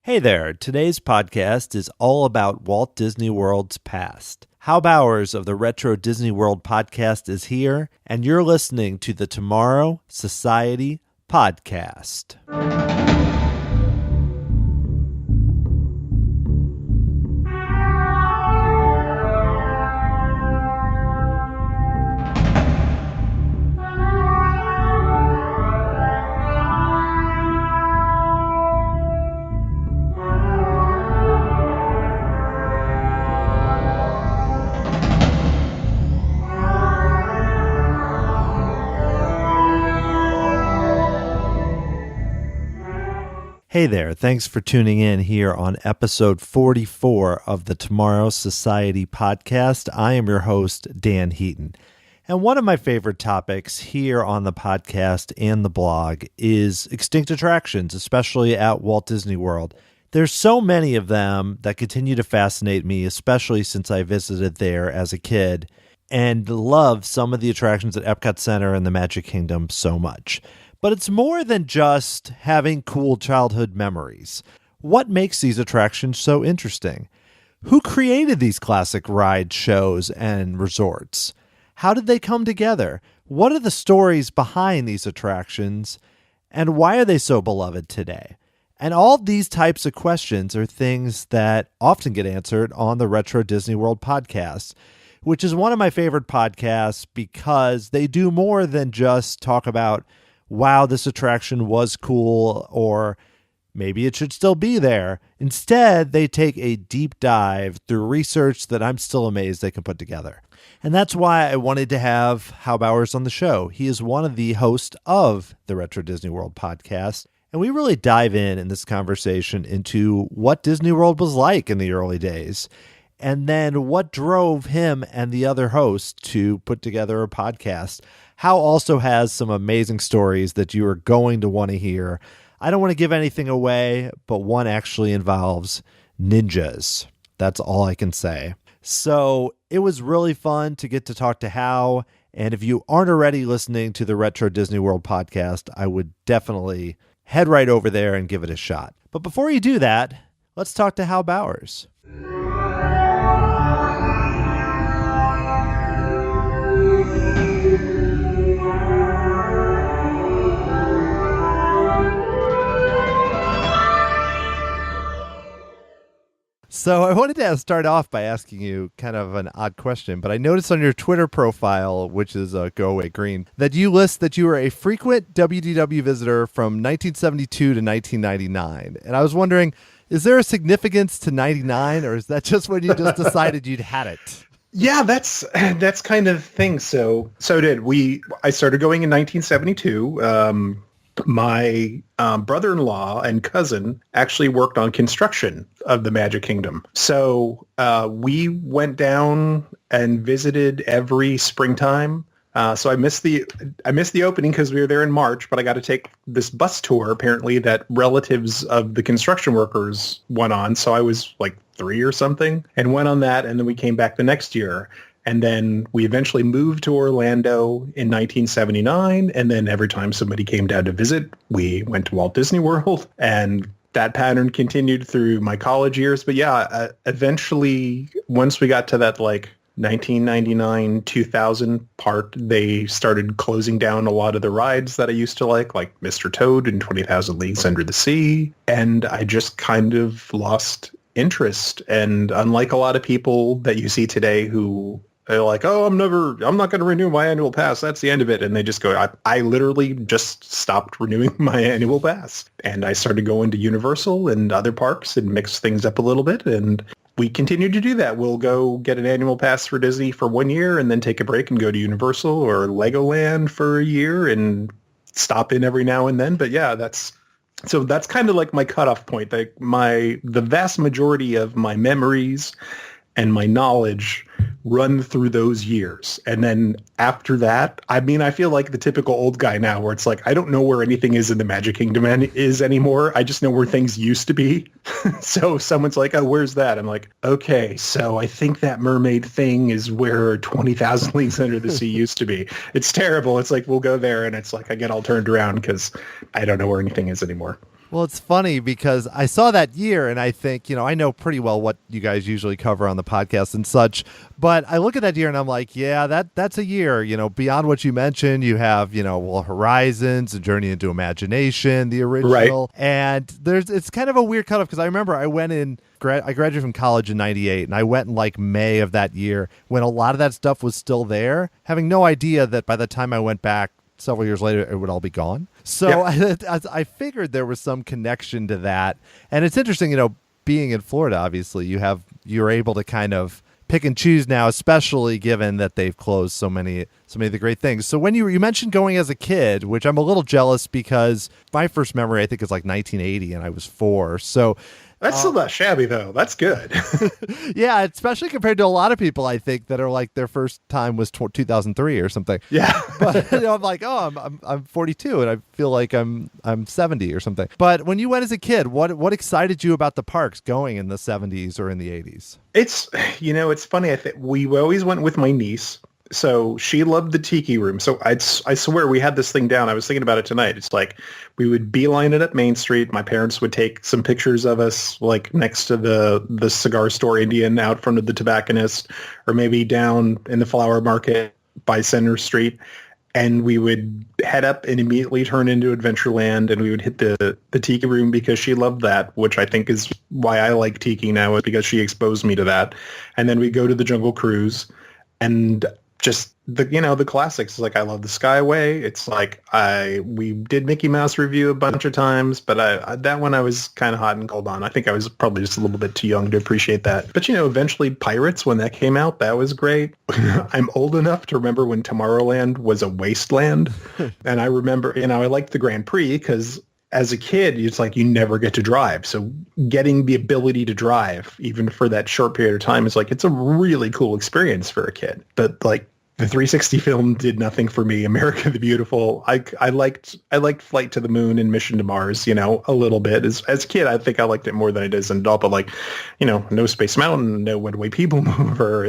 Hey there, today's podcast is all about Walt Disney World's past. Hal Bowers of the Retro Disney World podcast is here, and you're listening to the Tomorrow Society podcast. Hey there, thanks for tuning in here on episode 44 of the Tomorrow Society podcast. I am your host, Dan Heaton. And one of my favorite topics here on the podcast and the blog is extinct attractions, especially at Walt Disney World. There's so many of them that continue to fascinate me, especially since I visited there as a kid and love some of the attractions at Epcot Center and the Magic Kingdom so much. But it's more than just having cool childhood memories. What makes these attractions so interesting? Who created these classic ride shows and resorts? How did they come together? What are the stories behind these attractions? And why are they so beloved today? And all these types of questions are things that often get answered on the Retro Disney World podcast, which is one of my favorite podcasts because they do more than just talk about wow, this attraction was cool, or maybe it should still be there. Instead, they take a deep dive through research that I'm still amazed they can put together. And that's why I wanted to have Hal Bowers on the show. He is one of the hosts of the Retro Disney World podcast, and we really dive in this conversation into what Disney World was like in the early days, and then what drove him and the other hosts to put together a podcast. Hal also has some amazing stories that you are going to want to hear. I don't want to give anything away, but one actually involves ninjas. That's all I can say. So it was really fun to get to talk to Hal. And if you aren't already listening to the Retro Disney World podcast, I would definitely head right over there and give it a shot. But before you do that, let's talk to Hal Bowers. So I wanted to start off by asking you kind of an odd question, but I noticed on your Twitter profile, which is Go Away Green, that you list that you were a frequent WDW visitor from 1972 to 1999. And I was wondering, is there a significance to 99, or is that just when you just decided you'd had it? Yeah, that's kind of the thing. So I started going in 1972. My brother-in-law and cousin actually worked on construction of the Magic Kingdom. So we went down and visited every springtime. So I missed the opening because we were there in March, but I got to take this bus tour apparently that relatives of the construction workers went on. So I was like 3 or something and went on that. And then we came back the next year. And then we eventually moved to Orlando in 1979. And then every time somebody came down to visit, we went to Walt Disney World. And that pattern continued through my college years. But yeah, eventually, once we got to that like 1999, 2000 part, they started closing down a lot of the rides that I used to like Mr. Toad and 20,000 Leagues Under the Sea. And I just kind of lost interest. And unlike a lot of people that you see today who are like, oh, I'm not going to renew my annual pass. That's the end of it. And they just go, I literally just stopped renewing my annual pass. And I started going to Universal and other parks and mix things up a little bit. And we continue to do that. We'll go get an annual pass for Disney for 1 year and then take a break and go to Universal or Legoland for a year and stop in every now and then. But yeah, that's kind of like my cutoff point. Like the vast majority of my memories and my knowledge run through those years. And then after that, I mean, I feel like the typical old guy now where it's like, I don't know where anything is in the Magic Kingdom is anymore. I just know where things used to be. So someone's like, oh, where's that? I'm like, okay, so I think that mermaid thing is where 20,000 Leagues Under the Sea used to be. It's terrible. It's like, we'll go there. And it's like, I get all turned around because I don't know where anything is anymore. Well, it's funny because I saw that year and I think, I know pretty well what you guys usually cover on the podcast and such, but I look at that year and I'm like, yeah, that's a year, beyond what you mentioned. You have, Horizons, A Journey into Imagination, the original, Right. and it's kind of a weird cutoff because I remember I graduated from college in 98 and I went in like May of that year when a lot of that stuff was still there, having no idea that by the time I went back several years later, it would all be gone. So I figured there was some connection to that. And it's interesting, being in Florida, obviously, you're able to kind of pick and choose now, especially given that they've closed so many of the great things. So when you mentioned going as a kid, which I'm a little jealous because my first memory, I think, is like 1980 and I was 4. So That's still not shabby, though. That's good. yeah, especially compared to a lot of people, I think, that are like their first time was 2003 or something. Yeah. But I'm like, I'm 42 and I feel like I'm 70 or something. But when you went as a kid, what excited you about the parks going in the 70s or in the 80s? It's funny. I think we always went with my niece. So she loved the tiki room. So I swear we had this thing down. I was thinking about it tonight. It's like we would beeline it up Main Street. My parents would take some pictures of us like next to the cigar store Indian out front of the tobacconist, or maybe down in the flower market by Center Street. And we would head up and immediately turn into Adventureland, and we would hit the tiki room because she loved that, which I think is why I like tiki now, is because she exposed me to that. And then we go to the Jungle Cruise and just the classics. Like I love the Skyway. It's like we did Mickey Mouse review a bunch of times, but that one I was kind of hot and cold on. I think I was probably just a little bit too young to appreciate that. But eventually Pirates, when that came out, that was great. I'm old enough to remember when Tomorrowland was a wasteland, and I remember I liked the Grand Prix because as a kid, it's like you never get to drive. So getting the ability to drive, even for that short period of time, is like it's a really cool experience for a kid. But like the 360 film did nothing for me. America the Beautiful, I liked Flight to the Moon and Mission to Mars, a little bit. As a kid, I think I liked it more than I did as an adult. But like, no Space Mountain, no What Way People Move, or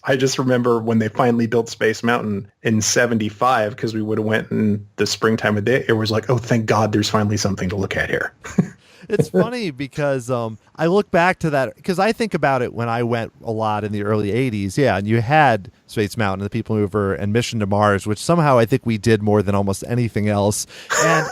I just remember when they finally built Space Mountain in 75, because we would have went in the springtime of day. It was like, oh, thank God, there's finally something to look at here. It's funny because I look back to that because I think about it when I went a lot in the early 80s. Yeah, and you had Space Mountain, The People Mover, and Mission to Mars, which somehow I think we did more than almost anything else.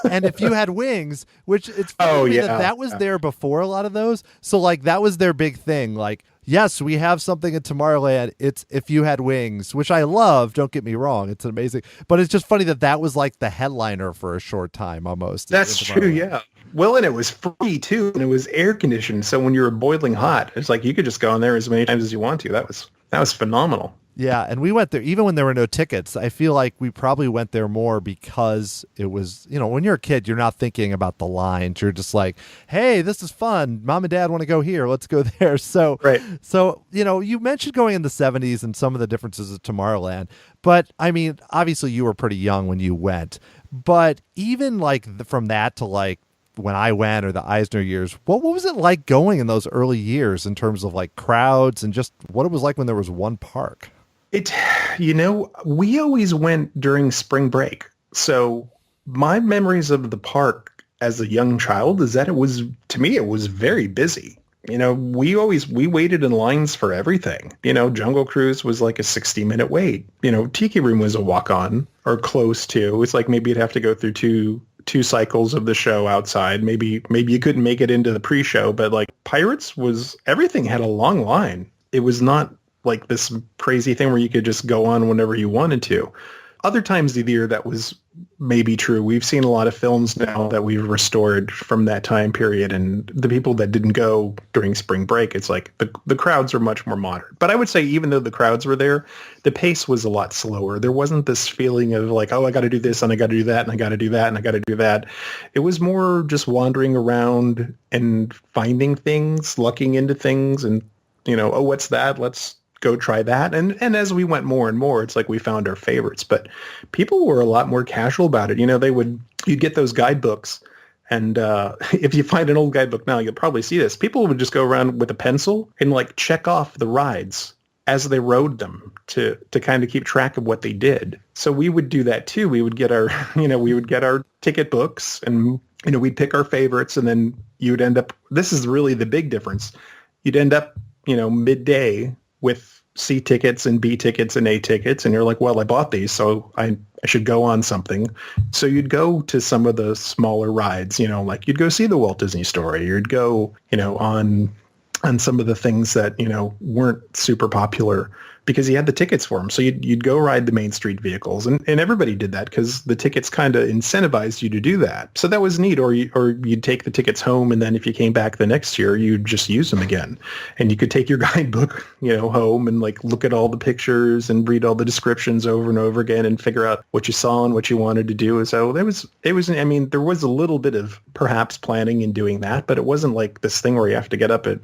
And If You Had Wings, which it's funny that was there before a lot of those. So like that was their big thing. Like, yes, we have something in Tomorrowland. It's If You Had Wings, which I love. Don't get me wrong. It's amazing. But it's just funny that was like the headliner for a short time almost. That's true, yeah. Well, and it was free, too, and it was air conditioned. So when you were boiling hot, it's like you could just go in there as many times as you want to. That was phenomenal. Yeah, and we went there even when there were no tickets. I feel like we probably went there more because it was, when you're a kid, you're not thinking about the lines. You're just like, hey, this is fun. Mom and Dad want to go here. Let's go there. So, right. So, you mentioned going in the 70s and some of the differences of Tomorrowland. But, I mean, obviously you were pretty young when you went. But even like from that to like, when I went, or the Eisner years, what was it like going in those early years in terms of like crowds and just what it was like when there was one park? We always went during spring break. So my memories of the park as a young child is that it was very busy. We waited in lines for everything. Jungle Cruise was like a 60-minute wait. Tiki Room was a walk-on or close to. It's like maybe you'd have to go through two cycles of the show outside. Maybe you couldn't make it into the pre-show, but like Pirates everything had a long line. It was not like this crazy thing where you could just go on whenever you wanted to. Other times of the year that was maybe true. We've seen a lot of films now that we've restored from that time period, and the people that didn't go during spring break, it's like the crowds are much more moderate. But I would say even though the crowds were there, the pace was a lot slower. There wasn't this feeling of like, oh, I got to do this and I got to do that and I got to do that and I got to do that. It was more just wandering around and finding things, lucking into things, and oh, what's that? Let's go try that. And as we went more and more, it's like we found our favorites. But people were a lot more casual about it. You'd get those guidebooks. And if you find an old guidebook now, you'll probably see this. People would just go around with a pencil and like check off the rides as they rode them to kind of keep track of what they did. So we would do that too. We would get our, we would get our ticket books and we'd pick our favorites, and then you'd end up, this is really the big difference. You'd end up, midday with C tickets and B tickets and A tickets. And you're like, well, I bought these, so I should go on something. So you'd go to some of the smaller rides, like you'd go see the Walt Disney Story. You'd go, on some of the things that, weren't super popular because you had the tickets for them. So you'd go ride the Main Street vehicles, and everybody did that because the tickets kind of incentivized you to do that. So that was neat. Or you'd take the tickets home, and then if you came back the next year, you'd just use them again. And you could take your guidebook, home and like look at all the pictures and read all the descriptions over and over again and figure out what you saw and what you wanted to do. So it was, I mean, there was a little bit of perhaps planning in doing that, but it wasn't like this thing where you have to get up at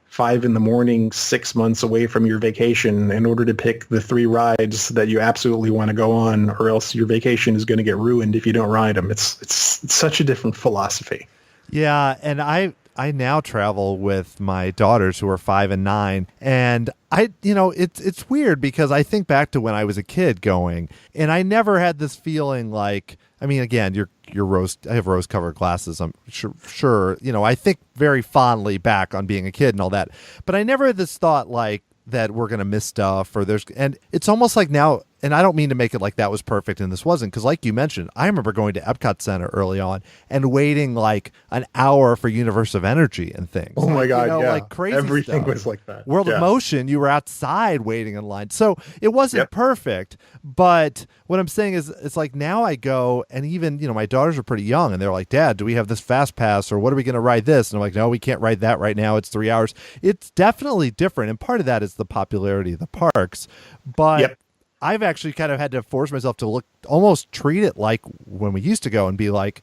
5 a.m, 6 months away from your vacation in order to pick the 3 rides that you absolutely want to go on, or else your vacation is going to get ruined if you don't ride them. It's such a different philosophy. Yeah, and I now travel with my daughters who are 5 and 9, and it's weird because I think back to when I was a kid going, and I never had this feeling like, I mean, again, I have rose-colored glasses. I'm sure, I think very fondly back on being a kid and all that, but I never had this thought like that we're going to miss stuff, and it's almost like now, and I don't mean to make it like that was perfect and this wasn't, because like you mentioned, I remember going to Epcot Center early on and waiting like an hour for Universe of Energy and things. Oh my God, yeah. Like crazy Everything stuff. was like that. World of Motion, you were outside waiting in line. So it wasn't perfect, but what I'm saying is it's like now I go, and even, my daughters are pretty young, and they're like, Dad, do we have this fast pass, or what are we going to ride this? And I'm like, no, we can't ride that right now. It's 3 hours. It's definitely different, and part of that is the popularity of the parks, but I've actually kind of had to force myself to almost treat it like when we used to go and be like,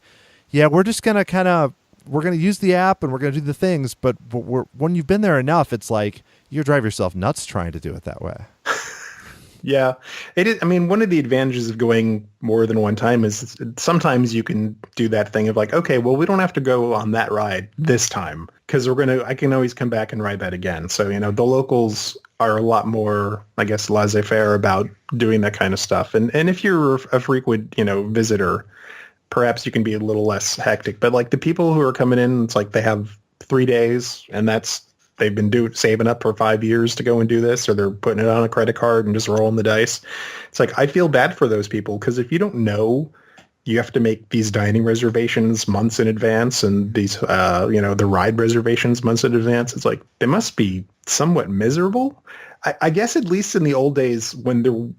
yeah, we're just going to we're going to use the app and we're going to do the things. But when you've been there enough, it's like you drive yourself nuts trying to do it that way. Yeah, it is. I mean, one of the advantages of going more than one time is sometimes you can do that thing of like, okay, well, we don't have to go on that ride this time because I can always come back and ride that again. So, the locals are a lot more, I guess, laissez-faire about doing that kind of stuff. And if you're a frequent, visitor, perhaps you can be a little less hectic. But like the people who are coming in, it's like they have 3 days, and they've been saving up for 5 years to go and do this, or they're putting it on a credit card and just rolling the dice. It's like, I feel bad for those people because if you don't know, you have to make these dining reservations months in advance, and these, the ride reservations months in advance. It's like, they must be somewhat miserable. I guess at least in the old days when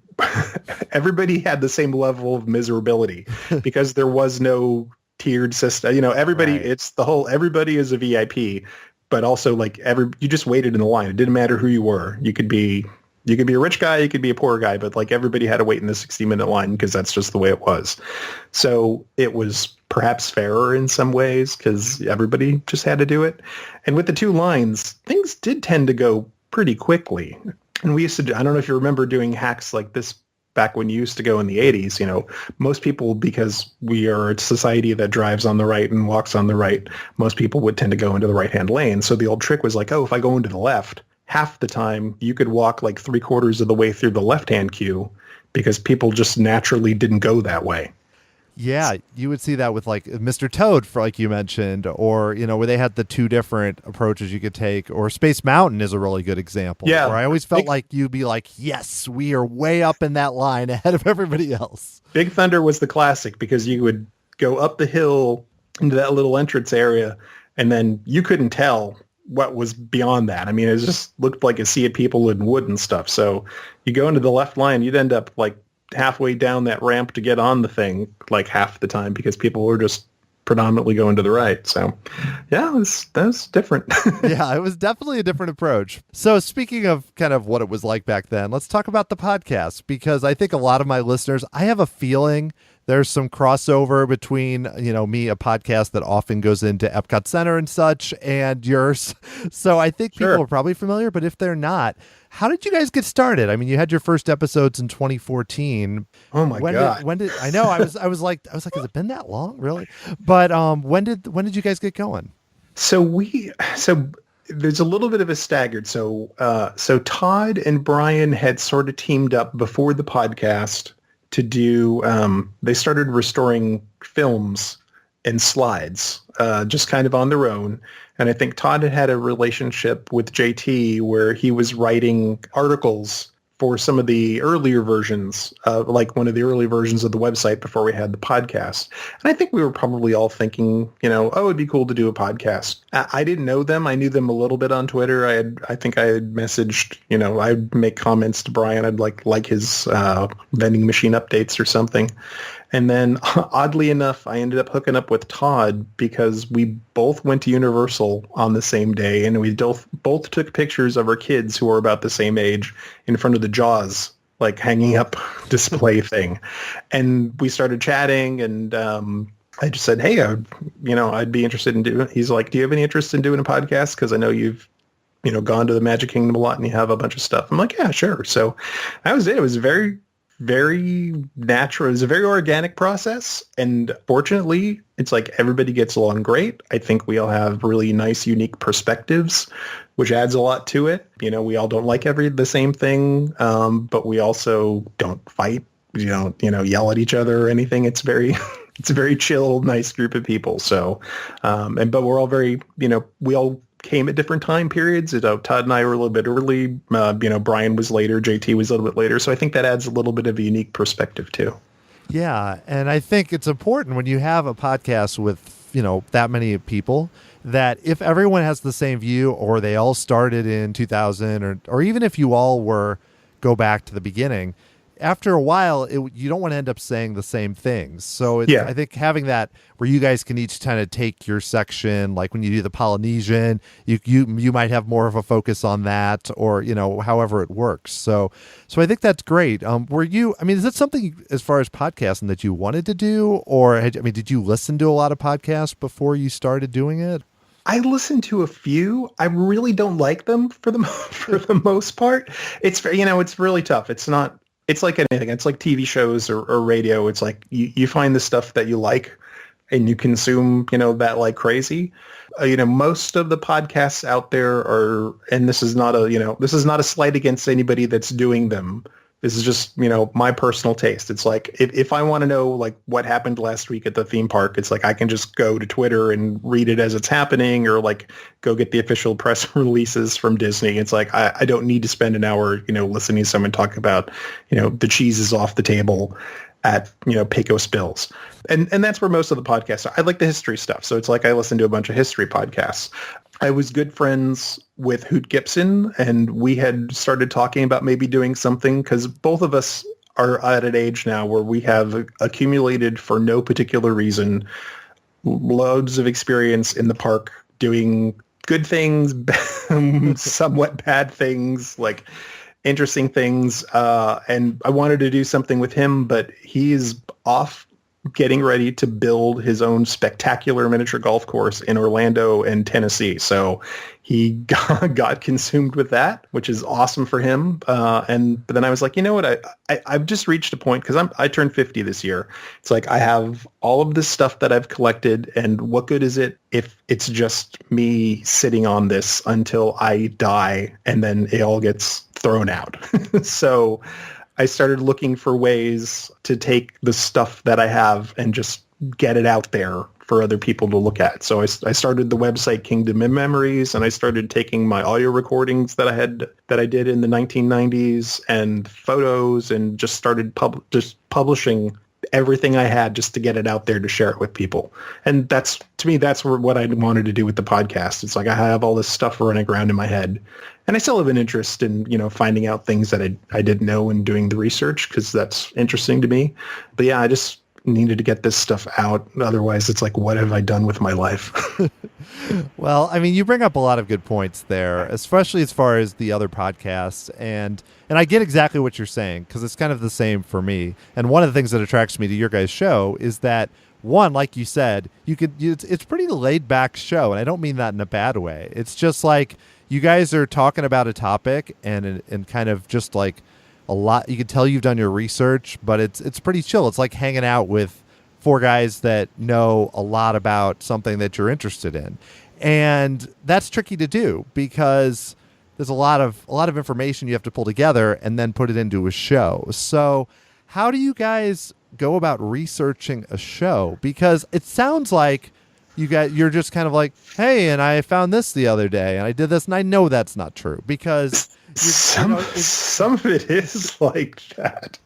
everybody had the same level of miserability because there was no tiered system. Everybody, right. It's the whole, everybody is a VIP, but also like you just waited in the line. It didn't matter who you were. You could be a rich guy, you could be a poor guy, but like everybody had to wait in the 60-minute line because that's just the way it was. So it was perhaps fairer in some ways because everybody just had to do it. And with the 2 lines, things did tend to go pretty quickly. And we used to, I don't know if you remember doing hacks like this back when you used to go in the 80s. Most people, because we are a society that drives on the right and walks on the right, most people would tend to go into the right-hand lane. So the old trick was like, oh, if I go into the left, half the time you could walk like 3/4 of the way through the left-hand queue because people just naturally didn't go that way. Yeah, you would see that with like Mr. Toad, for like you mentioned, or where they had the 2 different approaches you could take, or Space Mountain is a really good example. Yeah, where I always felt like you'd be like, yes, we are way up in that line ahead of everybody else. Big Thunder was the classic because you would go up the hill into that little entrance area, and then you couldn't tell what was beyond that. I mean, it just looked like a sea of people in wood and stuff. So you go into the left line, you'd end up like halfway down that ramp to get on the thing like half the time because people were just predominantly going to the right. So yeah, that was different. Yeah, it was definitely a different approach. So speaking of kind of what it was like back then, let's talk about the podcast, because I think a lot of my listeners, I have a feeling there's some crossover between, me, a podcast that often goes into Epcot Center and such, and yours. So I think people are probably familiar, but if they're not, how did you guys get started? I mean, you had your first episodes in 2014. Oh my God. When did I know? I was like, has it been that long? Really? But when did you guys get going? So there's a little bit of a staggered. So Todd and Brian had sort of teamed up before the podcast to do, they started restoring films and slides, just kind of on their own. And I think Todd had a relationship with JT where he was writing articles for some of the earlier versions, like one of the early versions of the website before we had the podcast. And I think we were probably all thinking, oh, it'd be cool to do a podcast. I didn't know them. I knew them a little bit on Twitter. I think I had messaged, I'd make comments to Brian. I'd like his vending machine updates or something. And then, oddly enough, I ended up hooking up with Todd because we both went to Universal on the same day, and we both took pictures of our kids who were about the same age in front of the Jaws, like hanging up display thing. And we started chatting, and I just said, hey, I'd be interested in doing. He's like, do you have any interest in doing a podcast? Because I know you've gone to the Magic Kingdom a lot, and you have a bunch of stuff. I'm like, yeah, sure. So that was it. It was very natural. It was a very organic process. And fortunately, it's like everybody gets along great. I think we all have really nice, unique perspectives, which adds a lot to it. We all don't like the same thing, but we also don't fight. We don't, yell at each other or anything. It's it's a very chill, nice group of people. So, but we're all very, we all came at different time periods. Todd and I were a little bit early. Brian was later. JT was a little bit later. So I think that adds a little bit of a unique perspective too. Yeah, and I think it's important when you have a podcast with, that many people, that if everyone has the same view, or they all started in 2000, or even if you all go back to the beginning, after a while, you don't want to end up saying the same things. So I think having that where you guys can each kind of take your section, like when you do the Polynesian, you might have more of a focus on that, or, however it works. So I think that's great. Is that something as far as podcasting that you wanted to do, or did you listen to a lot of podcasts before you started doing it? I listened to a few. I really don't like them for the most part. It's it's really tough. It's like anything. It's like TV shows or radio. It's like you find the stuff that you like and you consume, that like crazy. Most of the podcasts out there are, and this is not a slight against anybody that's doing them. This is just, my personal taste. It's like, if I want to know, like, what happened last week at the theme park, it's like I can just go to Twitter and read it as it's happening, or like go get the official press releases from Disney. It's like, I don't need to spend an hour, listening to someone talk about, the cheese is off the table at, Pecos Bills. And that's where most of the podcasts are. I like the history stuff. So it's like I listen to a bunch of history podcasts. I was good friends with Hoot Gibson, and we had started talking about maybe doing something, because both of us are at an age now where we have accumulated, for no particular reason, loads of experience in the park doing good things, somewhat bad things, like interesting things. And I wanted to do something with him, but he is off getting ready to build his own spectacular miniature golf course in Orlando and Tennessee. So he got consumed with that, which is awesome for him. But then I was like, you know what? I've just reached a point, because I turned 50 this year. It's like I have all of this stuff that I've collected, and what good is it if it's just me sitting on this until I die and then it all gets thrown out? So I started looking for ways to take the stuff that I have and just get it out there for other people to look at. So I started the website Kingdom in Memories, and I started taking my audio recordings that I did in the 1990s and photos, and just started publishing everything I had just to get it out there to share it with people. And that's what I wanted to do with the podcast. It's like I have all this stuff running around in my head, and I still have an interest in, finding out things that I didn't know and doing the research, because that's interesting to me. But yeah, I just needed to get this stuff out. Otherwise, it's like, what have I done with my life? Well, you bring up a lot of good points there, especially as far as the other podcasts. And I get exactly what you're saying, because it's kind of the same for me. And one of the things that attracts me to your guys' show is that, one, like you said, it's pretty laid back show. And I don't mean that in a bad way. It's just like you guys are talking about a topic and kind of just like a lot. You can tell you've done your research, but it's pretty chill. It's like hanging out with four guys that know a lot about something that you're interested in. And that's tricky to do, because there's a lot of information you have to pull together and then put it into a show. So how do you guys go about researching a show? Because it sounds like you're just kind of like, hey, and I found this the other day, and I did this, and I know that's not true because some of it is like that.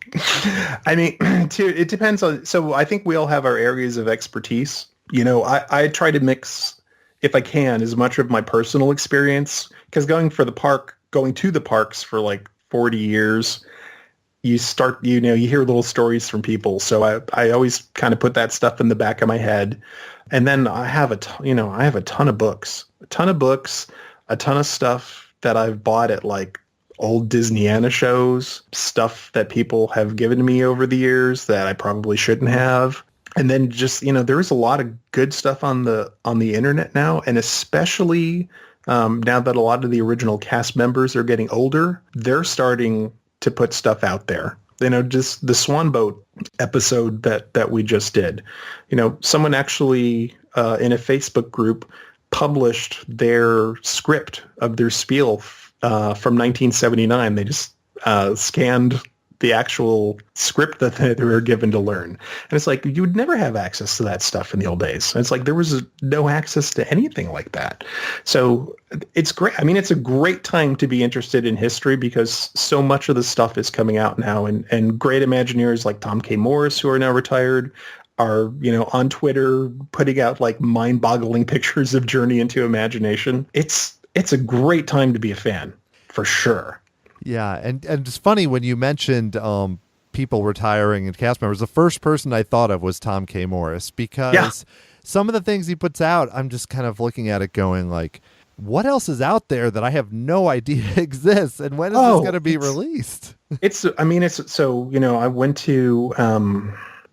I mean, it depends on. So I think we all have our areas of expertise. I try to mix, if I can, as much of my personal experience, because going to the parks for like 40 years, you start, you hear little stories from people. So I always kind of put that stuff in the back of my head. And then I have a ton of books, a ton of stuff that I've bought at like old Disneyana shows, stuff that people have given to me over the years that I probably shouldn't have. And then just, there's a lot of good stuff on the internet now. And especially now that a lot of the original cast members are getting older, they're starting to put stuff out there. Just the Swan Boat episode that we just did. Someone actually in a Facebook group published their script of their spiel from 1979. They just scanned the actual script that they were given to learn. And it's like, you would never have access to that stuff in the old days. And it's like, there was no access to anything like that. So it's great. I mean, it's a great time to be interested in history because so much of the stuff is coming out now, and great Imagineers like Tom K. Morris, who are now retired, are, on Twitter putting out like mind-boggling pictures of Journey into Imagination. It's a great time to be a fan, for sure. Yeah, and it's funny when you mentioned people retiring and cast members, the first person I thought of was Tom K. Morris, because some of the things he puts out, I'm just kind of looking at it going like, what else is out there that I have no idea exists, and when is this going to be released? I went to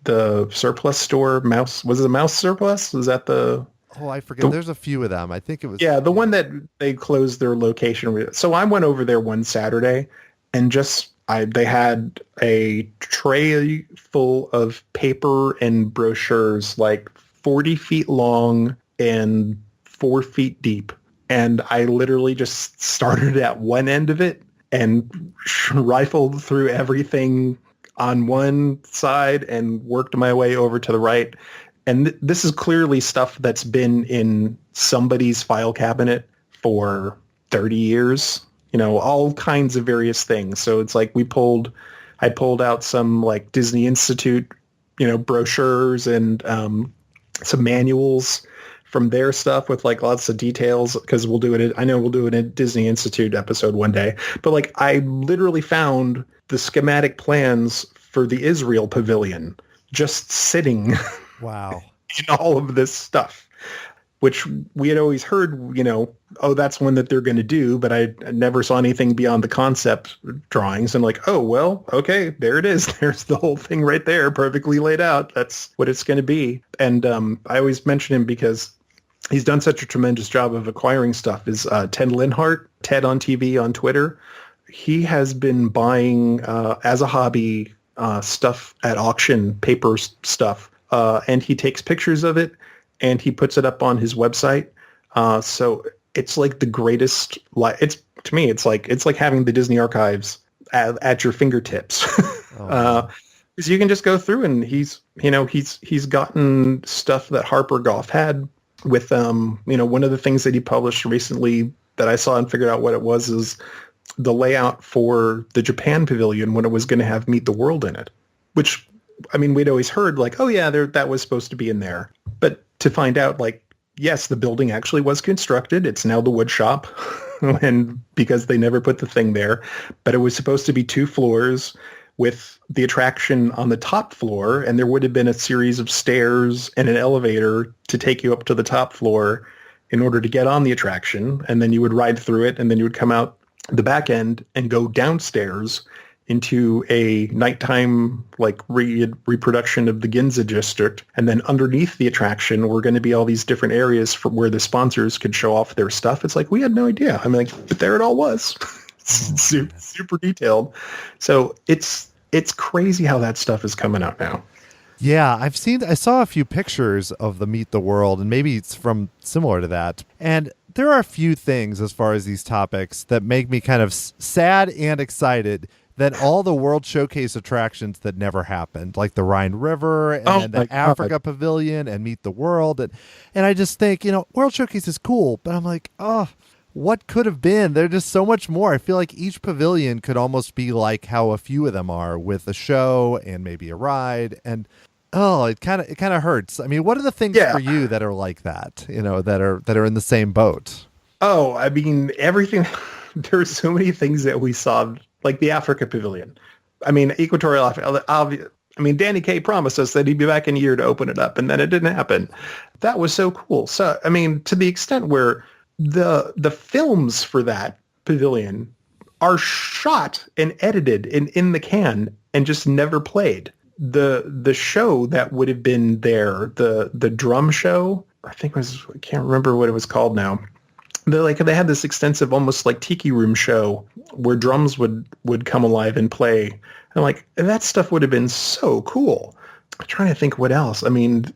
the surplus store, was it a Mouse Surplus? Was that the... Oh, I forget. There's a few of them. I think it was... Yeah, the one that they closed their location. So I went over there one Saturday, and they had a tray full of paper and brochures, like 40 feet long and 4 feet deep. And I literally just started at one end of it and rifled through everything on one side and worked my way over to the right. And this is clearly stuff that's been in somebody's file cabinet for 30 years, all kinds of various things. So it's like I pulled out some like Disney Institute, brochures and some manuals from their stuff with like lots of details, because I know we'll do it in a Disney Institute episode one day. But like I literally found the schematic plans for the Israel Pavilion just sitting... Wow. In all of this stuff, which we had always heard, that's one that they're going to do, but I never saw anything beyond the concept drawings. And like, oh, well, okay, there it is. There's the whole thing right there, perfectly laid out. That's what it's going to be. And I always mention him because he's done such a tremendous job of acquiring stuff. Is Ted Linhart, Ted on TV on Twitter. He has been buying, as a hobby, stuff at auction, paper stuff. And he takes pictures of it and he puts it up on his website. So it's like the greatest, to me, it's like having the Disney archives at your fingertips. Because you can just go through and he's gotten stuff that Harper Goff had with, one of the things that he published recently that I saw and figured out what it was is the layout for the Japan Pavilion when it was going to have Meet the World in it, which... I mean, we'd always heard like, oh yeah, that was supposed to be in there. But to find out like, yes, the building actually was constructed. It's now the wood shop. And because they never put the thing there, but it was supposed to be 2 floors with the attraction on the top floor. And there would have been a series of stairs and an elevator to take you up to the top floor in order to get on the attraction. And then you would ride through it. And then you would come out the back end and go downstairs into a nighttime like reproduction of the Ginza district. And then underneath the attraction were going to be all these different areas for where the sponsors could show off their stuff. It's like, we had no idea. I mean, like, but there it all was. super detailed. So it's crazy how that stuff is coming out now. Yeah, I saw a few pictures of the Meet the World, and maybe it's from similar to that. And there are a few things as far as these topics that make me kind of sad and excited than all the World Showcase attractions that never happened, like the Rhine River and then the my Africa God. Pavilion and Meet the World. And I just think, World Showcase is cool, but I'm like, oh, what could have been? There's just so much more. I feel like each pavilion could almost be like how a few of them are, with a show and maybe a ride. And oh, it kind of hurts. I mean, what are the things Yeah. for you that are like that? That are in the same boat? Oh, I mean, everything. There's so many things that we saw, like the Africa Pavilion. I mean, Equatorial Africa. I mean, Danny Kaye promised us that he'd be back in a year to open it up, and then it didn't happen. That was so cool. So, I mean, to the extent where the films for that pavilion are shot and edited and in the can and just never played. The show that would have been there, the drum show, I can't remember what it was called now. They had this extensive, almost like tiki room show where drums would come alive and play. And that stuff would have been so cool. I'm trying to think what else. I mean,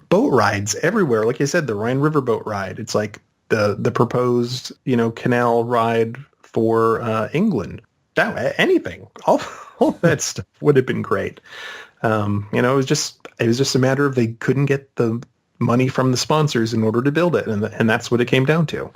boat rides everywhere. Like you said, the Rhine River boat ride. It's like the proposed, canal ride for England. Anything, all that stuff would have been great. It was just a matter of they couldn't get the money from the sponsors in order to build it, and that's what it came down to.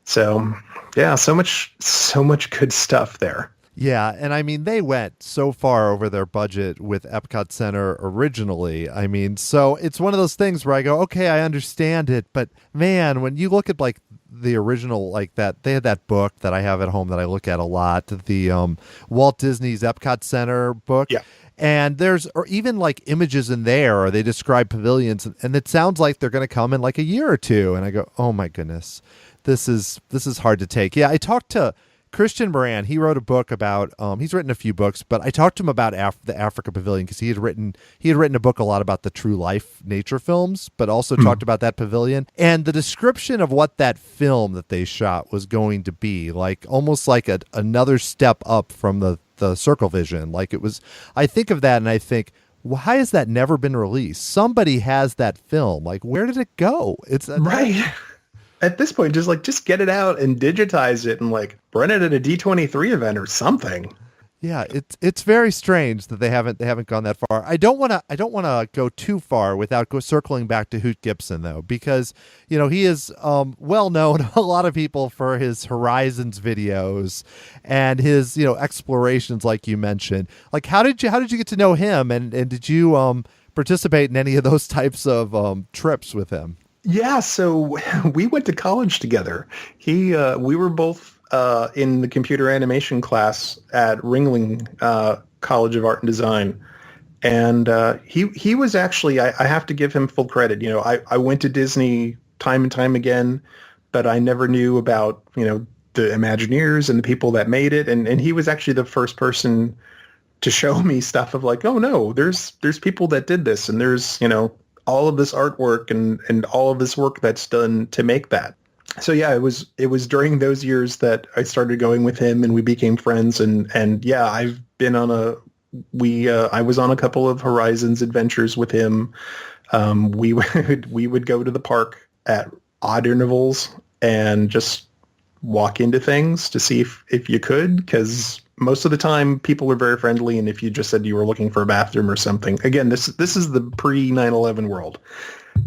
So yeah, so much good stuff there. Yeah, and I mean, they went so far over their budget with Epcot Center originally. I mean, so it's one of those things where I go, okay, I understand it, but man, when you look at like the original, like that, they had that book that I have at home that I look at a lot, the Walt Disney's Epcot Center book. Yeah. And there's or even like images in there, or they describe pavilions, and it sounds like they're going to come in like a year or two. And I go, oh my goodness, this is hard to take. Yeah, I talked to Christian Moran. He wrote a book about. He's written a few books, but I talked to him about the Africa Pavilion because he had written a book a lot about the true life nature films, but also talked about that pavilion and the description of what that film that they shot was going to be like, almost like another step up from the Circle Vision. Like it was. I think of that and I think, why has that never been released? Somebody has that film. Like, where did it go? It's right. At this point, just get it out and digitize it and run it at a D23 event or something. Yeah, it's very strange that they haven't gone that far. I don't want to go too far without circling back to Hoot Gibson though, because he is well known a lot of people for his Horizons videos and his explorations, like you mentioned. Like, how did you get to know him, and did you participate in any of those types of trips with him? Yeah, so we went to college together. We were both in the computer animation class at Ringling College of Art and Design, and he was actually, I have to give him full credit. I went to Disney time and time again, but I never knew about the Imagineers and the people that made it, and he was actually the first person to show me stuff of oh no, there's people that did this, and there's all of this artwork and all of this work that's done to make that. So yeah, it was during those years that I started going with him and we became friends, and yeah, I've been on I was on a couple of Horizons adventures with him. We would go to the park at odd intervals and just walk into things to see if you could, because most of the time people were very friendly, and if you just said you were looking for a bathroom or something, again, this is the pre 9/11 world.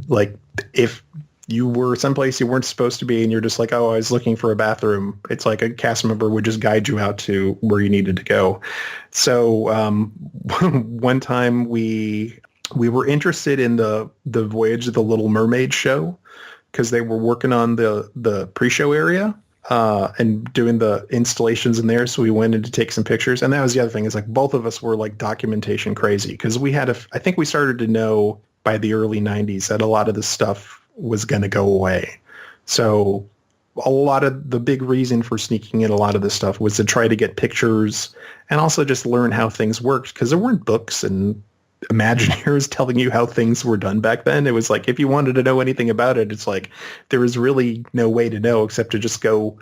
Like, if you were someplace you weren't supposed to be and you're just like, oh, I was looking for a bathroom, it's like a cast member would just guide you out to where you needed to go. So one time we were interested in the Voyage of the Little Mermaid show, because they were working on the pre-show area and doing the installations in there. So we went in to take some pictures. And that was the other thing, is both of us were documentation crazy, because we had I think we started to know by the early 90s that a lot of this stuff was going to go away. So a lot of the big reason for sneaking in a lot of this stuff was to try to get pictures and also just learn how things worked, because there weren't books and Imagineers telling you how things were done back then. It was if you wanted to know anything about it, it's there was really no way to know except to just go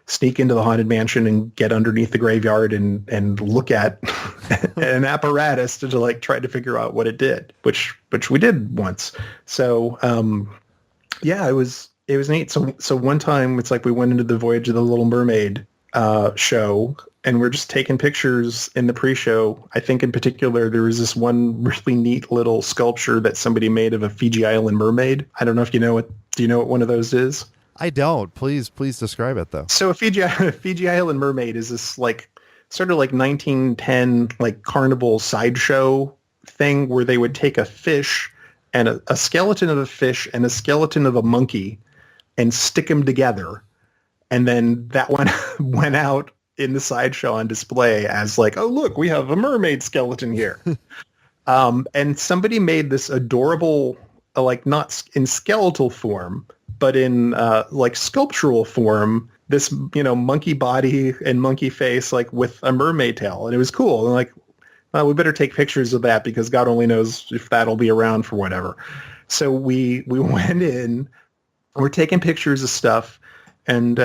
sneak into the Haunted Mansion and get underneath the graveyard and look at an apparatus to try to figure out what it did, which we did once. So yeah, it was neat. So one time it's we went into the Voyage of the Little Mermaid show, and we're just taking pictures in the pre-show. I think in particular there was this one really neat little sculpture that somebody made of a Fiji Island mermaid. I don't know if you know what. Do you know what one of those is? I don't. Please describe it though. So a Fiji Island mermaid is this like sort of like 1910 like carnival sideshow thing where they would take a fish and a skeleton of a fish and a skeleton of a monkey and stick them together. And then that one went out in the sideshow on display as like, oh, look, we have a mermaid skeleton here. And somebody made this adorable, like not in skeletal form, but in like sculptural form, this, monkey body and monkey face, like with a mermaid tail. And it was cool. And like, well, we better take pictures of that because God only knows if that'll be around for whatever. So we went in, we're taking pictures of stuff. And,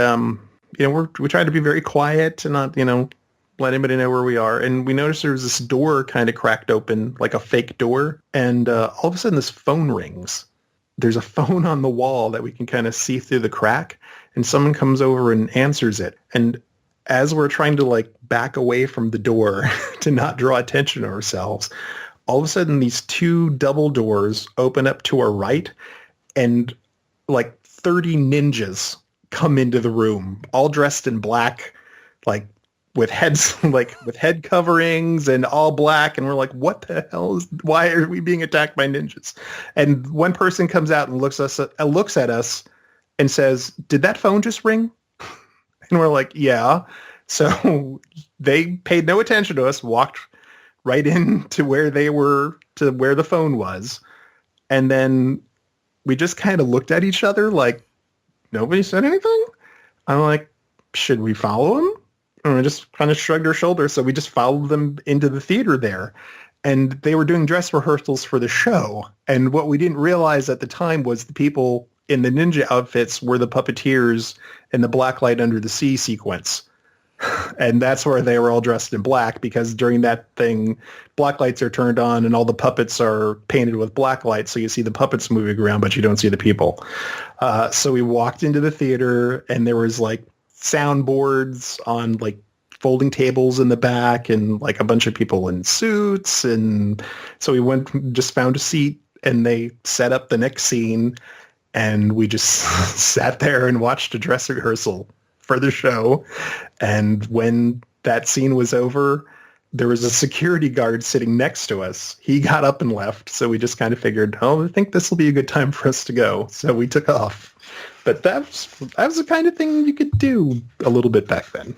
we try to be very quiet and not, let anybody know where we are. And we noticed there was this door kind of cracked open, like a fake door. And all of a sudden this phone rings. There's a phone on the wall that we can kind of see through the crack. And someone comes over and answers it. And as we're trying to like back away from the door to not draw attention to ourselves, all of a sudden these two double doors open up to our right and like 30 ninjas come into the room, all dressed in black, like with heads, like with head coverings and all black. And we're like, what the hell why are we being attacked by ninjas? And one person comes out and looks at us and says, did that phone just ring? And we're like, yeah. So they paid no attention to us, walked right into where they were, to where the phone was. And then we just kind of looked at each other like, nobody said anything? I'm like, should we follow them? And we just kind of shrugged our shoulders. So we just followed them into the theater there. And they were doing dress rehearsals for the show. And what we didn't realize at the time was the people in the ninja outfits were the puppeteers in the Black Light Under the Sea sequence. And that's where they were all dressed in black, because during that thing, black lights are turned on and all the puppets are painted with black lights. So you see the puppets moving around, but you don't see the people. So we walked into the theater and there was like soundboards on like folding tables in the back and like a bunch of people in suits. And so we just found a seat and they set up the next scene and we just sat there and watched a dress rehearsal for the show. And when that scene was over, there was a security guard sitting next to us. He got up and left. So we just kind of figured, oh, I think this will be a good time for us to go. So we took off. But that was the kind of thing you could do a little bit back then.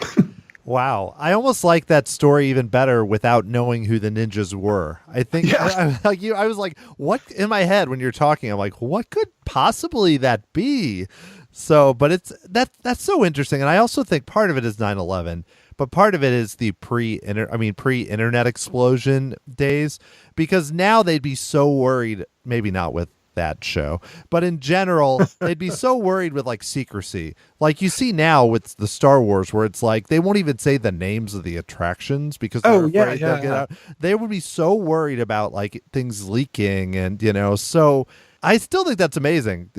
Wow. I almost like that story even better without knowing who the ninjas were. I think I was like, what in my head when you're talking, I'm like, what could possibly that be? So, but that's so interesting. And I also think part of it is 9/11, but part of it is the pre-internet explosion days, because now they'd be so worried, maybe not with that show, but in general, they'd be so worried with like secrecy. Like you see now with the Star Wars, where it's like they won't even say the names of the attractions because they're afraid they'll get out. They would be so worried about like things leaking, and so I still think that's amazing,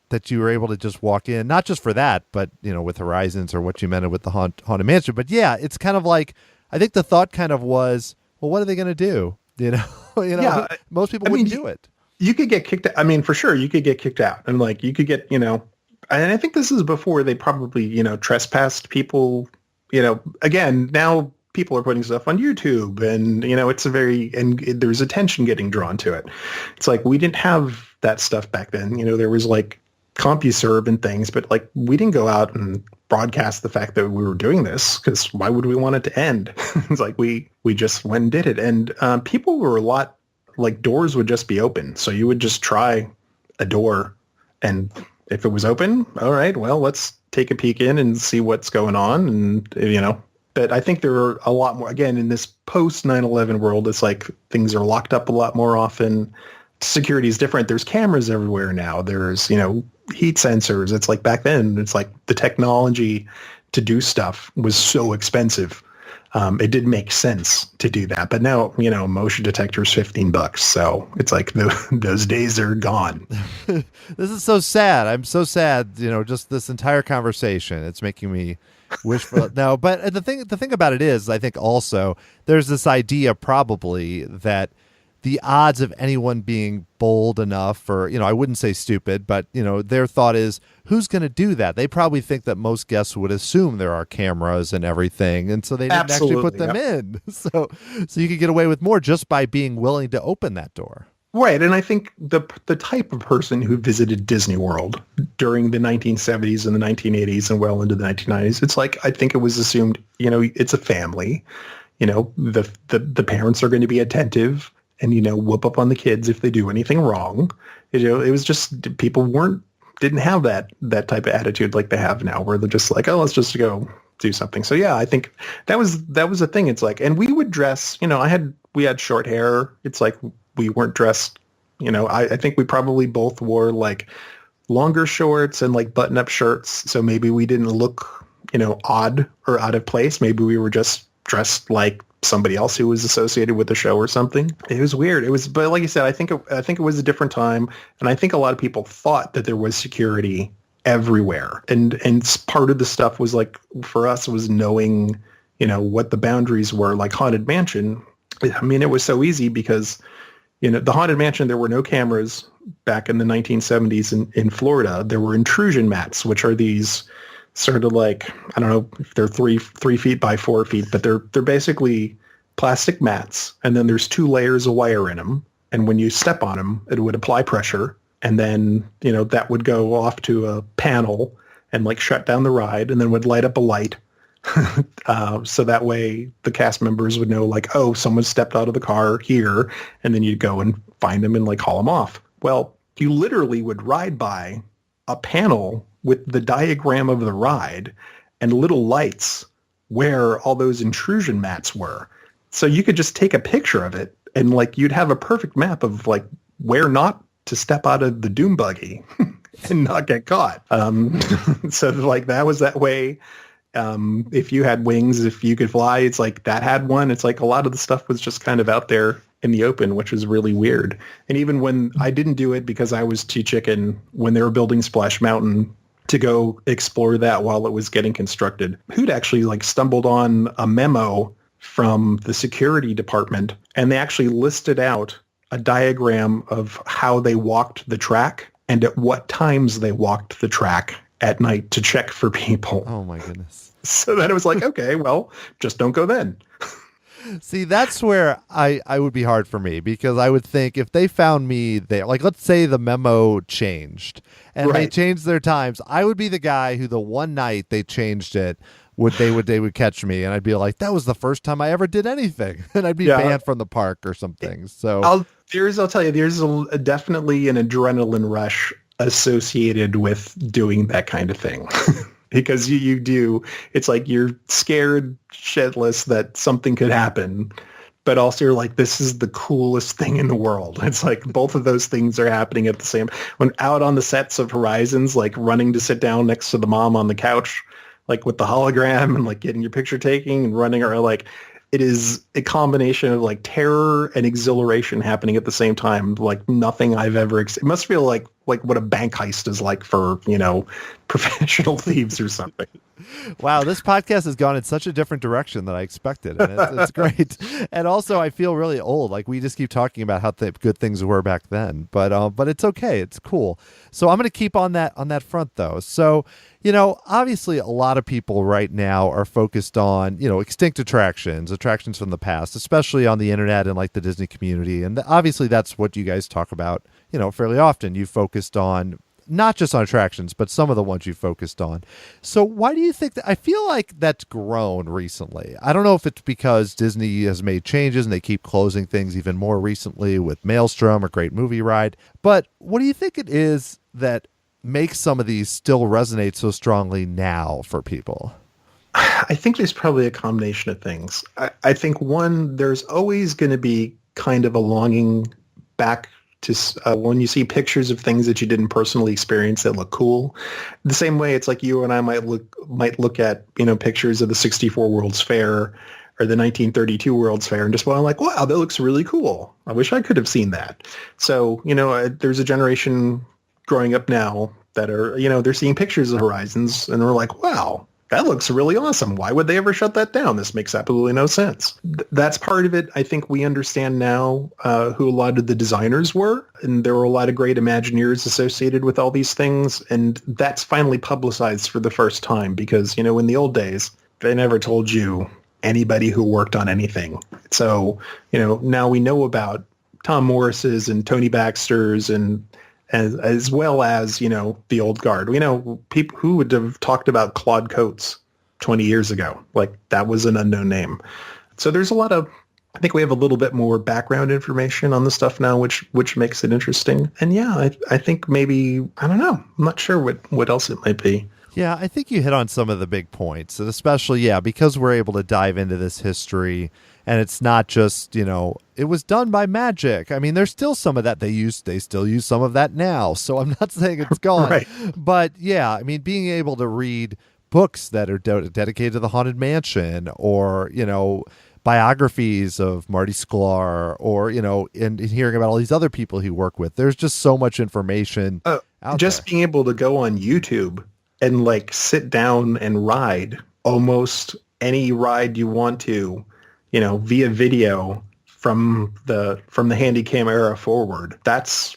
that you were able to just walk in, not just for that, but, with Horizons or what you meant with the Haunted Mansion. But yeah, it's kind of like, I think the thought kind of was, well, what are they going to do? Most people wouldn't do it. You could get kicked out. I mean, for sure, you could get kicked out. And like, you could get, and I think this is before they probably, trespassed people, again, now people are putting stuff on YouTube and, there's attention getting drawn to it. It's like, we didn't have that stuff back then. There was like CompuServe and things, but like, we didn't go out and broadcast the fact that we were doing this, because why would we want it to end? It's like, we just went and did it. And people were a lot, like doors would just be open. So you would just try a door, and if it was open, all right, well, let's take a peek in and see what's going on. And, but I think there are a lot more, again, in this post 9/11 world, it's like things are locked up a lot more often. Security is different. There's cameras everywhere now. There's, heat sensors. It's like back then, it's like the technology to do stuff was so expensive. it did make sense to do that. But now, motion detector is $15. So it's like those days are gone. This is so sad. I'm so sad, just this entire conversation. It's making me wish for no. But the thing about it is, I think also there's this idea probably that the odds of anyone being bold enough, or, I wouldn't say stupid, but, their thought is, who's going to do that? They probably think that most guests would assume there are cameras and everything. And so they didn't actually put them in. So you could get away with more just by being willing to open that door. Right. And I think the type of person who visited Disney World during the 1970s and the 1980s and well into the 1990s, it's like, I think it was assumed, it's a family, the parents are going to be attentive and, whoop up on the kids if they do anything wrong. It was just, people didn't have that type of attitude like they have now, where they're just like, oh, let's just go do something. So yeah, I think that was a thing. It's like, and we would dress, we had short hair. It's like, we weren't dressed, I think we probably both wore like longer shorts and like button up shirts. So maybe we didn't look, odd or out of place. Maybe we were just dressed like somebody else who was associated with the show or something. It was weird. But like you said, I think it was a different time. And I think a lot of people thought that there was security everywhere. And part of the stuff was like, for us, was knowing, what the boundaries were. Like Haunted Mansion, I mean, it was so easy because, the Haunted Mansion, there were no cameras back in the 1970s in Florida. There were intrusion mats, which are these sort of like, I don't know if they're 3 feet by 4 feet, but they're basically plastic mats. And then there's 2 layers of wire in them. And when you step on them, it would apply pressure. And then, that would go off to a panel and like shut down the ride, and then would light up a light. So that way the cast members would know like, oh, someone stepped out of the car here, and then you'd go and find them and like haul them off. Well, you literally would ride by a panel with the diagram of the ride and little lights where all those intrusion mats were. So you could just take a picture of it and like you'd have a perfect map of like where not to step out of the doom buggy and not get caught. So like that was that way. If you had wings, if you could fly, it's like that had one. It's like a lot of the stuff was just kind of out there in the open, which was really weird. And even when I didn't do it because I was too chicken when they were building Splash Mountain to go explore that while it was getting constructed, Hoot actually like stumbled on a memo from the security department, and they actually listed out a diagram of how they walked the track and at what times they walked the track at night to check for people. Oh my goodness. So then it was like, okay, well, just don't go then. See, that's where I would be hard for me, because I would think if they found me there, like let's say the memo changed and they changed their times, I would be the guy who the one night they changed it, they would catch me, and I'd be like, that was the first time I ever did anything, and I'd be banned from the park or something. So I'll tell you, there's definitely an adrenaline rush associated with doing that kind of thing. Because you do, it's like you're scared shitless that something could happen, but also you're like, this is the coolest thing in the world. It's like both of those things are happening at the same, when out on the sets of Horizons, like running to sit down next to the mom on the couch, like with the hologram and like getting your picture taking and running, or like, it is a combination of like terror and exhilaration happening at the same time. Like nothing I've ever, it must feel like what a bank heist is like for, professional thieves or something. Wow, this podcast has gone in such a different direction than I expected, and it's great. And also, I feel really old. Like we just keep talking about how good things were back then, but it's okay. It's cool. So I'm going to keep on that front though. So obviously, a lot of people right now are focused on extinct attractions from the past, especially on the internet and like the Disney community, and obviously that's what you guys talk about fairly often. You focused on not just on attractions, but some of the ones you focused on. So why do you think that? I feel like that's grown recently. I don't know if it's because Disney has made changes and they keep closing things even more recently with Maelstrom or Great Movie Ride. But what do you think it is that makes some of these still resonate so strongly now for people? I think there's probably a combination of things. I think one, there's always going to be kind of a longing back to when you see pictures of things that you didn't personally experience that look cool. The same way it's like you and I might look at pictures of the 64 World's Fair or the 1932 World's Fair and just went like, wow, that looks really cool. I wish I could have seen that. So, there's a generation growing up now that are, they're seeing pictures of Horizons and they're like, wow, that looks really awesome. Why would they ever shut that down? This makes absolutely no sense. That's part of it. I think we understand now who a lot of the designers were, and there were a lot of great Imagineers associated with all these things, and that's finally publicized for the first time because, in the old days, they never told you anybody who worked on anything. So, now we know about Tom Morris's and Tony Baxter's and as well as, the old guard. We know people who would have talked about Claude Coates 20 years ago. Like, that was an unknown name. So there's I think we have a little bit more background information on the stuff now, which makes it interesting. And yeah, I think maybe, I don't know, I'm not sure what else it might be. Yeah, I think you hit on some of the big points, and especially, because we're able to dive into this history, and it's not just, it was done by magic. I mean, there's still some of that they still use some of that now, so I'm not saying it's gone. Right. But yeah, I mean, being able to read books that are dedicated to the Haunted Mansion, or, biographies of Marty Sklar, or, and hearing about all these other people he worked with, there's just so much information out just there. being able to go on YouTube and like sit down and ride almost any ride you want to, via video from the Handycam era forward. That's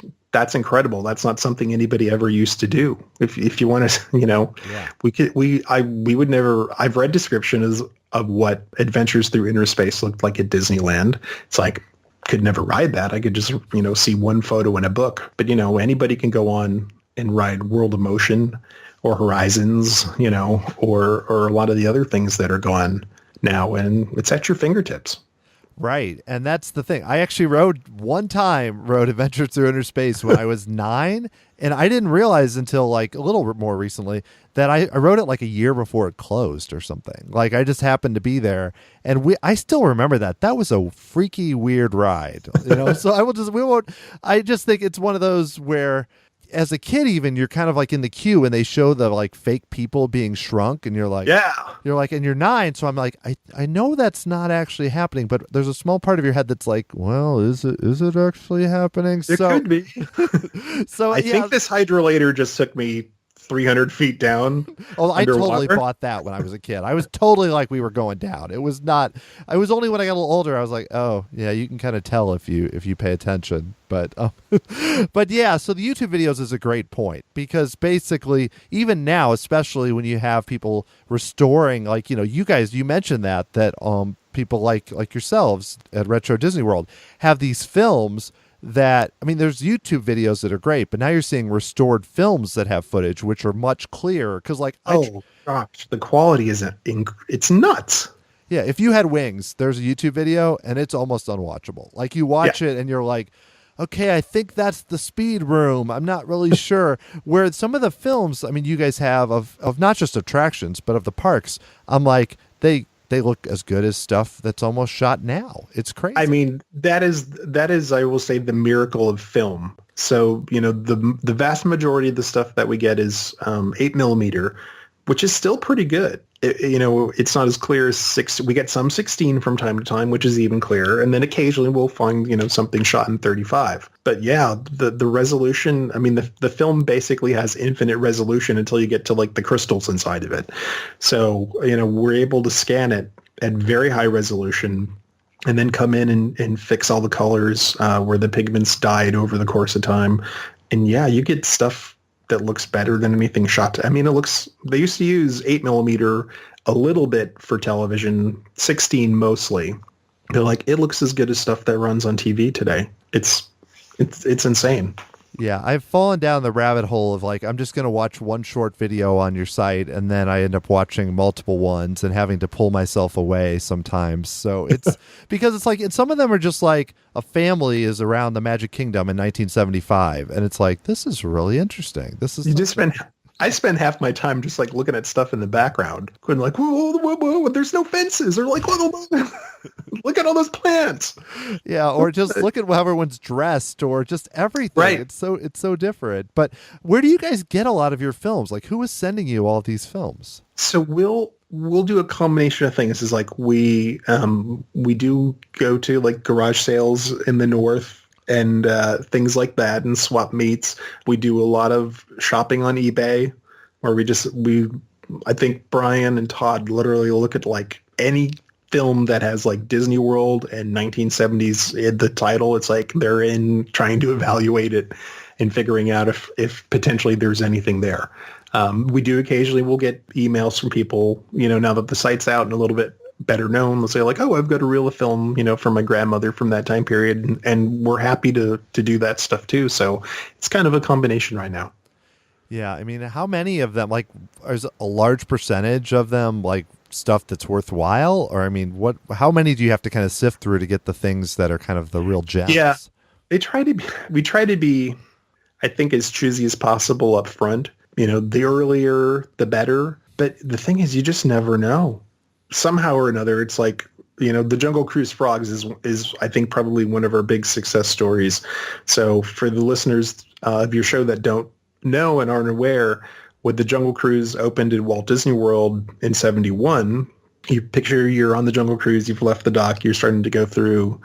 incredible. That's not something anybody ever used to do. If you want to, Yeah. we would never. I've read descriptions of what Adventures Through Interspace looked like at Disneyland. It's like, could never ride that. I could just, see one photo in a book. But, anybody can go on and ride World of Motion or Horizons, or a lot of the other things that are gone now, and it's at your fingertips. Right. And that's the thing. I actually rode Adventure Through Interspace when I was 9. And I didn't realize until like a little more recently that I rode it like a year before it closed or something. Like, I just happened to be there, and I still remember that. That was a freaky weird ride, So I just think it's one of those where, as a kid, even, you're kind of like in the queue and they show the like fake people being shrunk, and you're like, and you're 9. So I'm like, I know that's not actually happening, but there's a small part of your head that's like, well, is it actually happening? It could be. So I think this hydrolator just took me 300 feet down. Oh, I totally bought that when I was a kid. I was totally like, we were going down. It was not. I was only when I got a little older, I was like, oh yeah, you can kind of tell if you pay attention. But but yeah, so the YouTube videos is a great point, because basically even now, especially when you have people restoring, like, you guys, you mentioned that people like yourselves at Retro Disney World have these films that, I mean, there's YouTube videos that are great, but now you're seeing restored films that have footage which are much clearer, because gosh, the quality is it's nuts. Yeah, if you had Wings, there's a YouTube video and it's almost unwatchable. Like, you watch it and you're like, okay, I think that's the speed room. I'm not really sure. Where some of the films, I mean, you guys have of not just attractions, but of the parks, I'm like, they look as good as stuff that's almost shot now. It's crazy. I mean, that is, I will say, the miracle of film. So, the vast majority of the stuff that we get is 8mm, which is still pretty good. It's not as clear as 6. We get some 16 from time to time, which is even clearer. And then occasionally we'll find, something shot in 35. But yeah, the resolution, I mean, the film basically has infinite resolution until you get to like the crystals inside of it. So, we're able to scan it at very high resolution and then come in and fix all the colors where the pigments died over the course of time. And yeah, you get stuff that looks better than anything shot. I mean, they used to use 8mm a little bit for television, 16 mostly. They're like, it looks as good as stuff that runs on TV today. It's insane. Yeah, I've fallen down the rabbit hole of like, I'm just going to watch one short video on your site, and then I end up watching multiple ones and having to pull myself away sometimes. So it's because it's like, and some of them are just like a family is around the Magic Kingdom in 1975, and it's like, this is really interesting. This is I spend half my time just like looking at stuff in the background, going like, whoa, whoa, whoa, whoa, there's no fences, or like, look at all those plants. Yeah, or just look at how everyone's dressed, or just everything. Right. It's so different. But where do you guys get a lot of your films? Like, who is sending you all these films? So we'll do a combination of things. Is like we do go to like garage sales in the north and things like that, and swap meets. We do a lot of shopping on eBay, where I think Brian and Todd literally look at like any film that has like Disney World and 1970s in the title. It's like they're in trying to evaluate it and figuring out if potentially there's anything there. We do occasionally, we'll get emails from people, now that the site's out and a little bit better known, they'll say like, oh, I've got a reel of film, from my grandmother from that time period. And we're happy to do that stuff too. So it's kind of a combination right now. Yeah. I mean, how many of them, like, is a large percentage of them like stuff that's worthwhile? Or, I mean, how many do you have to kind of sift through to get the things that are kind of the real gems? Yeah. We try to be, I think, as choosy as possible up front. The earlier, the better. But the thing is, you just never know. Somehow or another, it's like, the Jungle Cruise Frogs is I think probably one of our big success stories. So for the listeners of your show that don't know and aren't aware, when the Jungle Cruise opened in Walt Disney World in 1971, you picture you're on the Jungle Cruise, you've left the dock, you're starting to go through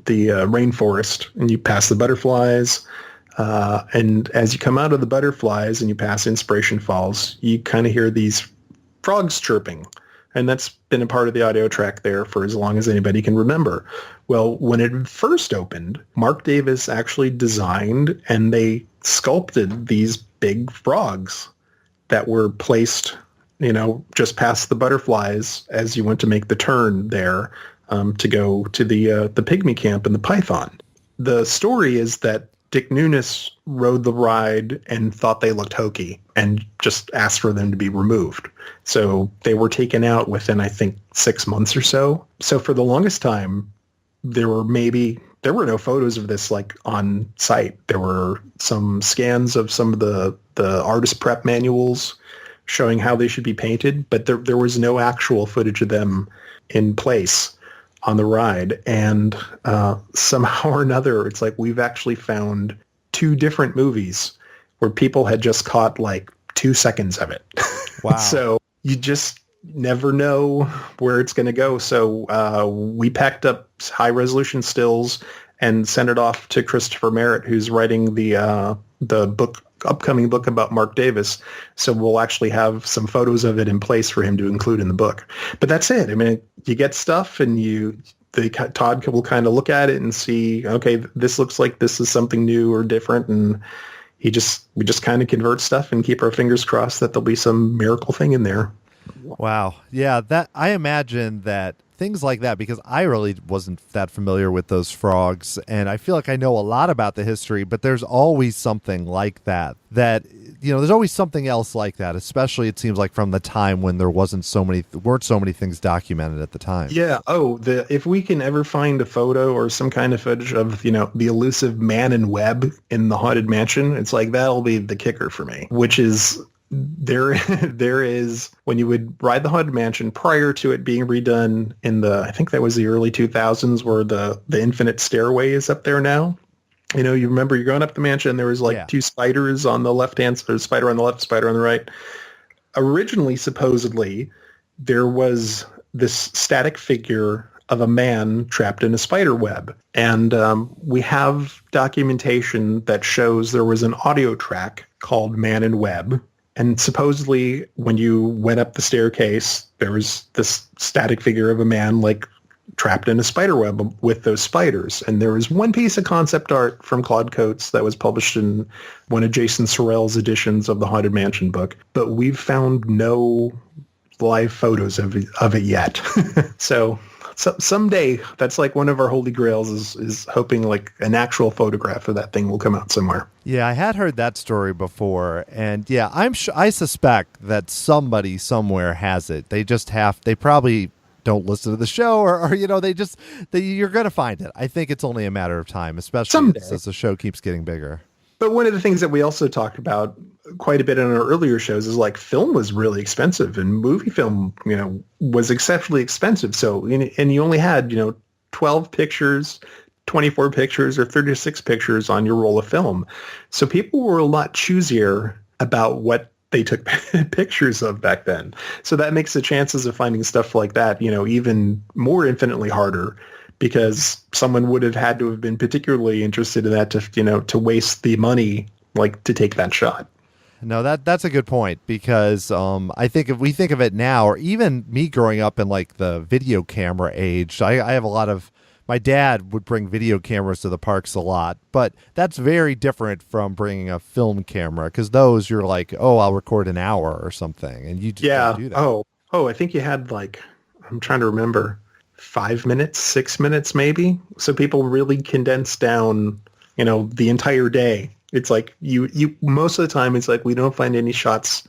the rainforest, and you pass the butterflies. And as you come out of the butterflies and you pass Inspiration Falls, you kind of hear these frogs chirping. And that's been a part of the audio track there for as long as anybody can remember. Well, when it first opened, Mark Davis actually designed and they sculpted these big frogs that were placed, just past the butterflies as you went to make the turn there to go to the Pygmy Camp and the Python. The story is that Dick Nunis rode the ride and thought they looked hokey and just asked for them to be removed. So they were taken out within, I think, 6 months or so. So for the longest time, there were no photos of this like on site. There were some scans of some of the artist prep manuals showing how they should be painted, but there was no actual footage of them in place on the ride. And somehow or another, it's like we've actually found 2 different movies where people had just caught like 2 seconds of it. Wow. So you just never know where it's going to go. So we packed up high resolution stills and sent it off to Christopher Merritt, who's writing the upcoming book about Mark Davis. So we'll actually have some photos of it in place for him to include in the book. But that's it. I mean, you get stuff and Todd will kind of look at it and see, okay, this looks like this is something new or different. And we just kind of convert stuff and keep our fingers crossed that there'll be some miracle thing in there. Wow. Yeah, that I imagine that things like that, because I really wasn't that familiar with those frogs, and I feel like I know a lot about the history, but there's always something like that, there's always something else like that, especially it seems like from the time when there weren't so many things documented at the time. Yeah. Oh, if we can ever find a photo or some kind of footage of, the elusive man in web in the Haunted Mansion, it's like, that'll be the kicker for me, which is there is, when you would ride the Haunted Mansion prior to it being redone in I think that was the early 2000s, where the infinite stairway is up there now. You remember you're going up the mansion, there was like 2 spiders on the left hand, so spider on the left, spider on the right. Originally, supposedly, there was this static figure of a man trapped in a spider web. And we have documentation that shows there was an audio track called Man in Web. And supposedly, when you went up the staircase, there was this static figure of a man like trapped in a spider web with those spiders. And there was one piece of concept art from Claude Coates that was published in one of Jason Sorrell's editions of the Haunted Mansion book. But we've found no live photos of it yet. So someday, that's like one of our holy grails is hoping like an actual photograph of that thing will come out somewhere. Yeah, I had heard that story before, and yeah, I suspect that somebody somewhere has it. They probably don't listen to the show, or you're going to find it. I think it's only a matter of time, especially as the show keeps getting bigger. But one of the things that we also talked about quite a bit in our earlier shows is like film was really expensive and movie film, was exceptionally expensive. So, and you only had, 12 pictures, 24 pictures or 36 pictures on your roll of film. So people were a lot choosier about what they took pictures of back then. So that makes the chances of finding stuff like that, even more infinitely harder, because someone would have had to have been particularly interested in that to waste the money, like, to take that shot. No, that's a good point, because I think if we think of it now, or even me growing up in like the video camera age, I have a lot of, my dad would bring video cameras to the parks a lot, but that's very different from bringing a film camera, because those you're like, oh, I'll record an hour or something, and you just don't do that. I think you had like, I'm trying to remember, 5 minutes, 6 minutes maybe. So people really condensed down, the entire day. It's like you most of the time it's like we don't find any shots.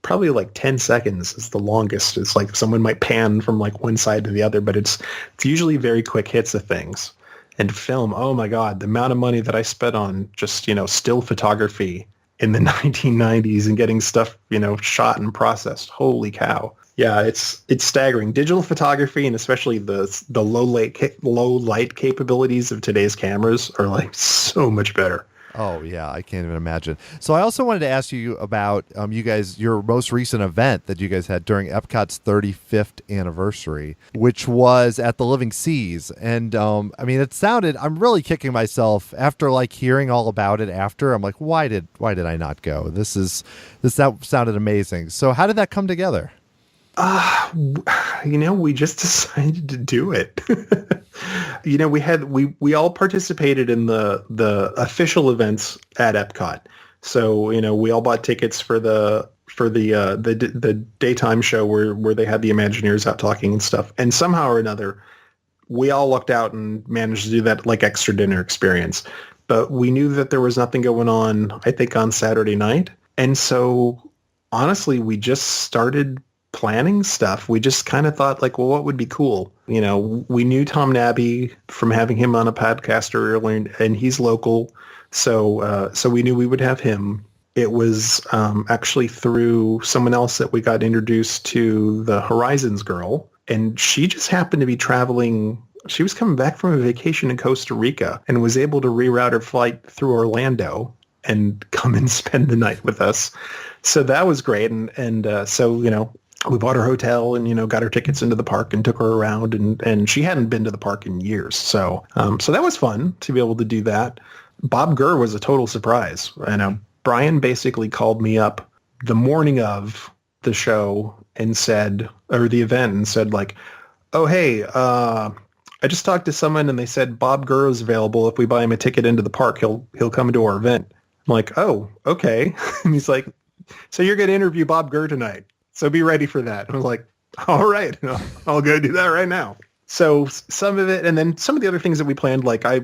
Probably like 10 seconds is the longest. It's like someone might pan from like one side to the other, but it's usually very quick hits of things. And film, oh my God, the amount of money that I spent on just, still photography in the 1990s and getting stuff, shot and processed. Holy cow. Yeah, it's staggering. Digital photography, and especially the low light capabilities of today's cameras, are like so much better. Oh, yeah, I can't even imagine. So I also wanted to ask you about you guys, your most recent event that you guys had during Epcot's 35th anniversary, which was at the Living Seas. And it sounded, I'm really kicking myself after like hearing all about it after. I'm like, why did I not go? That sounded amazing. So how did that come together? We just decided to do it. We all participated in the official events at Epcot. So, we all bought tickets for the daytime show where they had the Imagineers out talking and stuff. And somehow or another, we all lucked out and managed to do that like extra dinner experience. But we knew that there was nothing going on, I think, on Saturday night. And so honestly, we just started planning stuff. We just kind of thought like, well, what would be cool? We knew Tom Nabby from having him on a podcast earlier, and he's local. So we knew we would have him. It was actually through someone else that we got introduced to the Horizons girl, and she just happened to be traveling. She was coming back from a vacation in Costa Rica and was able to reroute her flight through Orlando and come and spend the night with us. So that was great. And so, we bought her hotel and, got her tickets into the park and took her around, and she hadn't been to the park in years. So that was fun to be able to do that. Bob Gurr was a total surprise. Brian basically called me up the morning of the show and said, or the event, and said like, oh, hey, I just talked to someone and they said Bob Gurr is available. If we buy him a ticket into the park, he'll come to our event. I'm like, oh, okay. And he's like, so you're going to interview Bob Gurr tonight, so be ready for that. I was like, all right, I'll go do that right now. So some of it, and then some of the other things that we planned, like I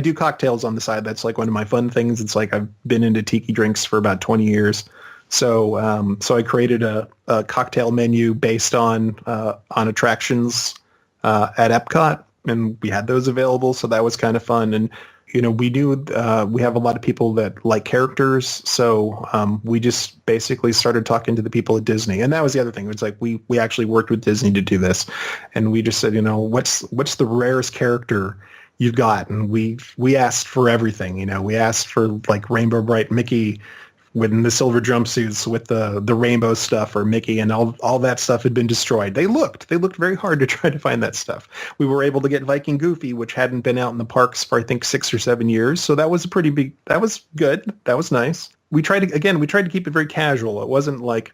do cocktails on the side. That's like one of my fun things. It's like I've been into tiki drinks for about 20 years. So I created a cocktail menu based on attractions at Epcot, and we had those available. So that was kind of fun. And we knew we have a lot of people that like characters, so we just basically started talking to the people at Disney, and that was the other thing. It's like we actually worked with Disney to do this, and we just said, what's the rarest character you've got? And we asked for everything. We asked for like Rainbow Bright Mickey with the silver jumpsuits with the rainbow stuff, or Mickey, and all that stuff had been destroyed. They looked very hard to try to find that stuff. We were able to get Viking Goofy, which hadn't been out in the parks for I think 6 or 7 years. So that was that was good. That was nice. We tried to keep it very casual. It wasn't like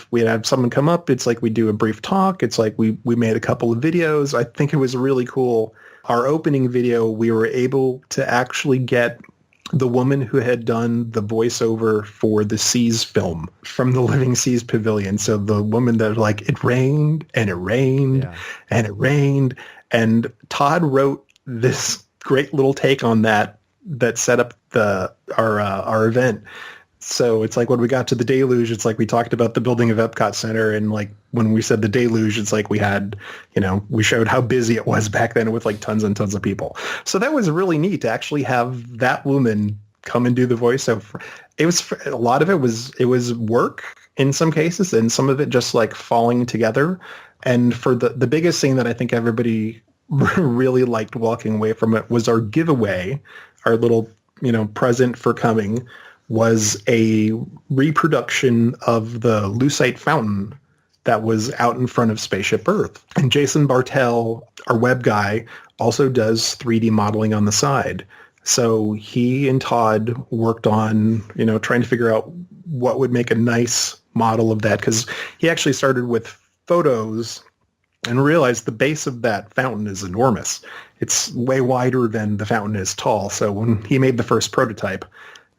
we'd have someone come up. It's like we do a brief talk. It's like we made a couple of videos. I think it was really cool. Our opening video, we were able to actually get the woman who had done the voiceover for the Seas film from the Living Seas Pavilion. So the woman that like, it rained and it rained and it rained. And Todd wrote this great little take on that set up our event. So it's like when we got to the deluge, it's like we talked about the building of Epcot Center, and like when we said the deluge, it's like we had, we showed how busy it was back then with like tons and tons of people. So that was really neat to actually have that woman come and do the voiceover. it was a lot of it was work in some cases, and some of it just like falling together. And for the biggest thing that I think everybody really liked walking away from it was our giveaway, our little, present for coming, was a reproduction of the lucite fountain that was out in front of Spaceship Earth. And Jason Bartel, our web guy, also does 3D modeling on the side. So he and Todd worked on, trying to figure out what would make a nice model of that, because he actually started with photos and realized the base of that fountain is enormous. It's way wider than the fountain is tall. So when he made the first prototype,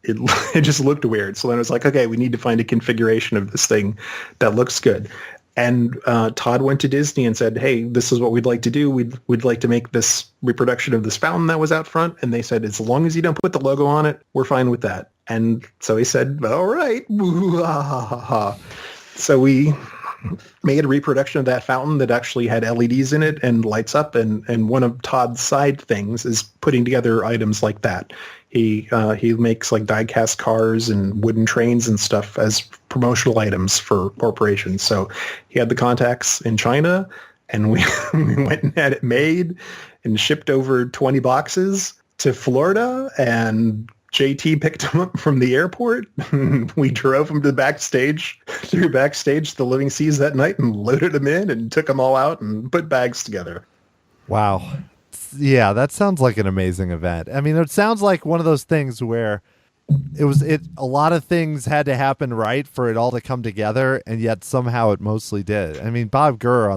it just looked weird. So then it was like, okay, we need to find a configuration of this thing that looks good. And Todd went to Disney and said, hey, this is what we'd like to do. We'd like to make this reproduction of this fountain that was out front. And they said, as long as you don't put the logo on it, we're fine with that. And so he said, all right. So we made a reproduction of that fountain that actually had LEDs in it and lights up. And one of Todd's side things is putting together items like that. He makes like die-cast cars and wooden trains and stuff as promotional items for corporations. So he had the contacts in China, and we went and had it made and shipped over 20 boxes to Florida, and JT picked him up from the airport. We drove him to backstage to the Living Seas that night and loaded him in and took them all out and put bags together. Wow. Yeah, that sounds like an amazing event. I mean, it sounds like one of those things where a lot of things had to happen right for it all to come together, and yet somehow it mostly did. I mean, Bob Gurr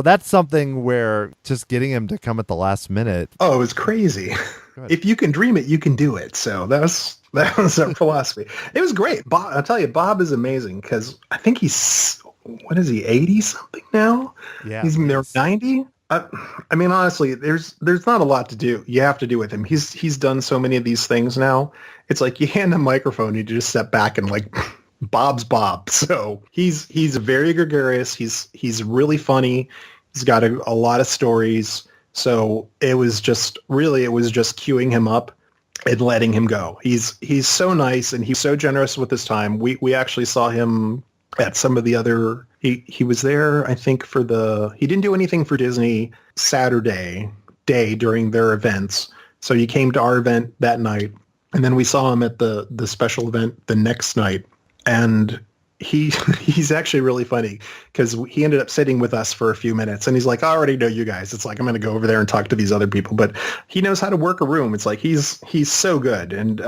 that's something where just getting him to come at the last minute. Oh, it was crazy. If you can dream it, you can do it. So that was our philosophy. It was great. Bob, I'll tell you, Bob is amazing, because I think he's, what is he, 80 something now? Yeah. He's in there 90. I mean, honestly, there's not a lot to do. You have to do with him. He's done so many of these things now. It's like you hand him a microphone, you just step back and like, Bob's Bob. So he's very gregarious. He's really funny. He's got a lot of stories. So it was just queuing him up and letting him go. He's so nice, and he's so generous with his time. We actually saw him at some of the other. He was there, I think, he didn't do anything for Disney Saturday day during their events. So he came to our event that night, and then we saw him at the special event the next night. And he's actually really funny, because he ended up sitting with us for a few minutes, and he's like, I already know you guys. It's like, I'm going to go over there and talk to these other people, but he knows how to work a room. It's like, he's so good. And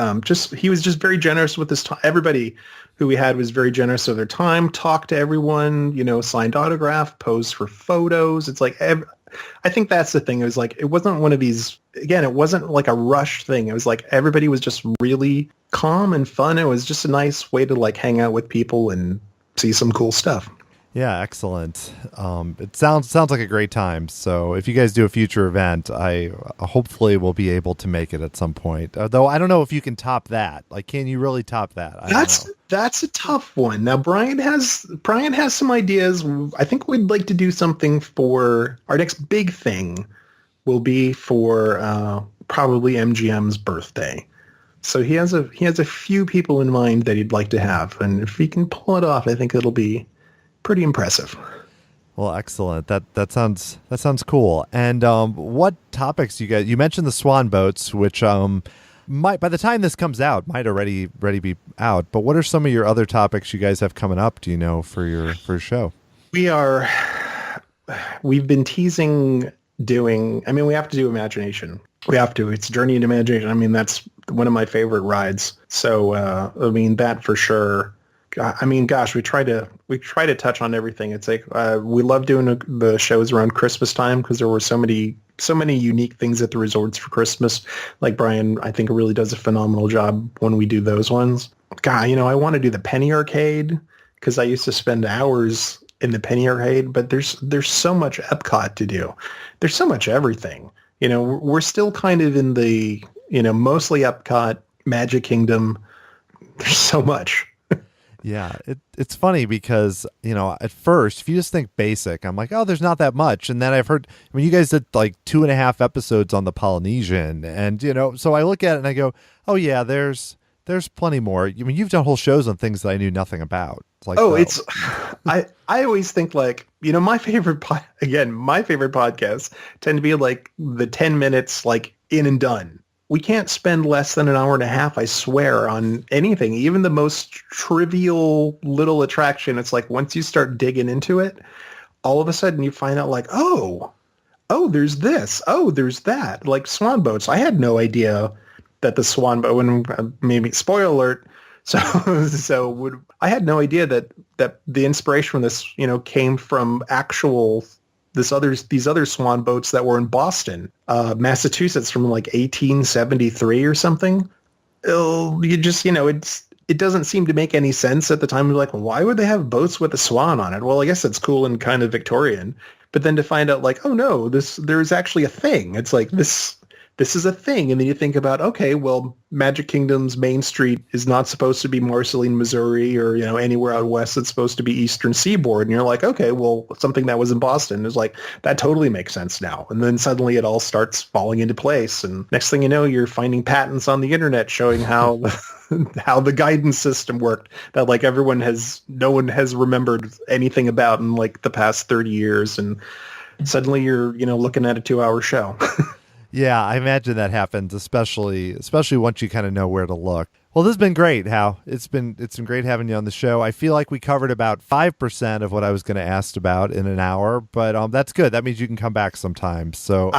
he was just very generous with his time. Everybody who we had was very generous with their time, talked to everyone, signed autograph, posed for photos. It's like, I think that's the thing. It was like, it wasn't one of these, again, it wasn't like a rush thing. It was like everybody was just really calm and fun. It was just a nice way to like hang out with people and see some cool stuff. Yeah, excellent. It sounds like a great time. So if you guys do a future event, I hopefully will be able to make it at some point. Though I don't know if you can top that. Like, can you really top that? That's a tough one. Now Brian has some ideas. I think we'd like to do something for our next big thing. Will be for probably MGM's birthday. So he has a few people in mind that he'd like to have, and if he can pull it off, I think it'll be pretty impressive. Well, excellent. That sounds cool. And what topics you mentioned the swan boats, which might, by the time this comes out, might already be out. But what are some of your other topics you guys have coming up? Do you know for your show? We've been teasing doing. I mean, we have to do Imagination. We have to. It's Journey into Imagination. I mean, that's one of my favorite rides. So I mean, that for sure. I mean, gosh, we try to touch on everything. It's like we love doing the shows around Christmas time, because there were so many unique things at the resorts for Christmas. Like Brian, I think, really does a phenomenal job when we do those ones. God, I want to do the Penny Arcade, because I used to spend hours in the Penny Arcade. But there's so much Epcot to do. There's so much everything. We're still kind of in the mostly Epcot, Magic Kingdom. There's so much. Yeah, it's funny because, at first, if you just think basic, I'm like, oh, there's not that much. And then I've heard, you guys did like 2.5 episodes on the Polynesian. And, so I look at it and I go, oh, yeah, there's there's plenty more. I mean, you've done whole shows on things that I knew nothing about. It's like, I always think like, my favorite podcasts tend to be like the 10 minutes, like in and done. We can't spend less than an hour and a half, I swear, on anything, even the most trivial little attraction. It's like once you start digging into it, all of a sudden you find out like, oh, there's this. Oh, there's that. Like swan boats. I had no idea that the swan boat, and maybe spoiler alert. I had no idea that the inspiration from this, came from actual these other swan boats that were in Boston, Massachusetts, from like 1873 or something. It doesn't seem to make any sense at the time. You're like, why would they have boats with a swan on it? Well, I guess it's cool and kind of Victorian. But then to find out like, oh no, there's actually a thing. It's like this is a thing. And then you think about, okay, well, Magic Kingdom's Main Street is not supposed to be Marceline, Missouri, or, anywhere out west. It's supposed to be Eastern Seaboard. And you're like, okay, well, something that was in Boston is like, that totally makes sense now. And then suddenly it all starts falling into place. And next thing you know, you're finding patents on the internet showing how how the guidance system worked that like no one has remembered anything about in like the past 30 years. And suddenly you're, looking at a 2-hour show. Yeah, I imagine that happens, especially once you kind of know where to look. Well, this has been great, Hal. It's been great having you on the show. I feel like we covered about 5% of what I was going to ask about in an hour, but that's good. That means you can come back sometime. So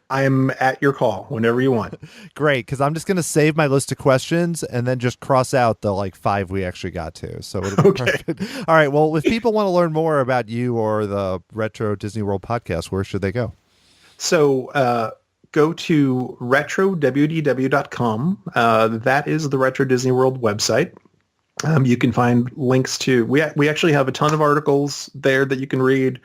I'm at your call whenever you want. Great, because I'm just going to save my list of questions and then just cross out the 5 we actually got to. So it'll be perfect. All right. Well, if people want to learn more about you or the Retro Disney World podcast, where should they go? So go to retrowdw.com. That is the Retro Disney World website. You can find links to, we actually have a ton of articles there that you can read.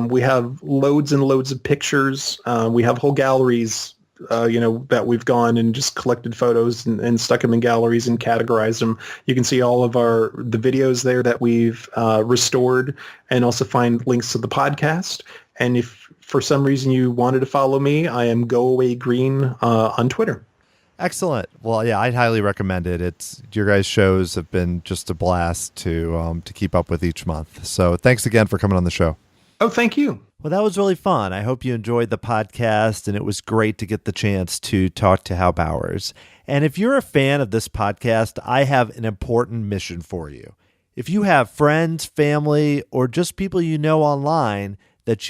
We have loads and loads of pictures. We have whole galleries, that we've gone and just collected photos and stuck them in galleries and categorized them. You can see all of the videos there that we've restored, and also find links to the podcast. And if for some reason you wanted to follow me, I am Go Away Green on Twitter. Excellent. Well, yeah, I'd highly recommend it. Your guys' shows have been just a blast to keep up with each month. So thanks again for coming on the show. Oh, thank you. Well, that was really fun. I hope you enjoyed the podcast, and it was great to get the chance to talk to Hal Bowers. And if you're a fan of this podcast, I have an important mission for you. If you have friends, family, or just people you know online that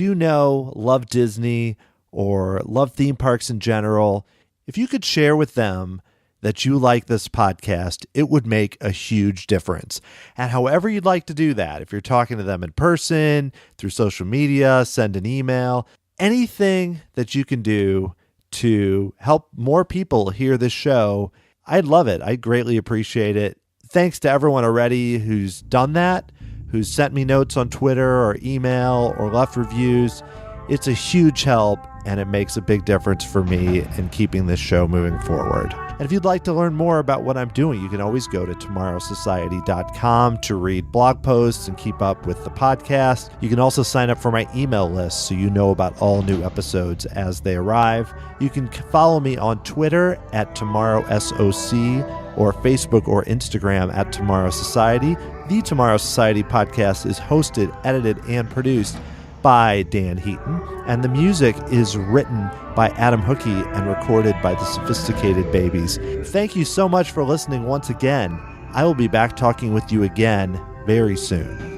love Disney or love theme parks in general, if you could share with them that you like this podcast, it would make a huge difference. And however you'd like to do that, if you're talking to them in person, through social media, send an email, anything that you can do to help more people hear this show, I'd love it. I'd greatly appreciate it. Thanks to everyone already who's done that, who's sent me notes on Twitter or email or left reviews. It's a huge help, and it makes a big difference for me in keeping this show moving forward. And if you'd like to learn more about what I'm doing, you can always go to tomorrowsociety.com to read blog posts and keep up with the podcast. You can also sign up for my email list so you know about all new episodes as they arrive. You can follow me on Twitter at TomorrowSOC or Facebook or Instagram at Tomorrow Society. The Tomorrow Society podcast is hosted, edited, and produced by Dan Heaton, and the music is written by Adam Hookey and recorded by the Sophisticated Babies. Thank you so much for listening once again. I will be back talking with you again very soon.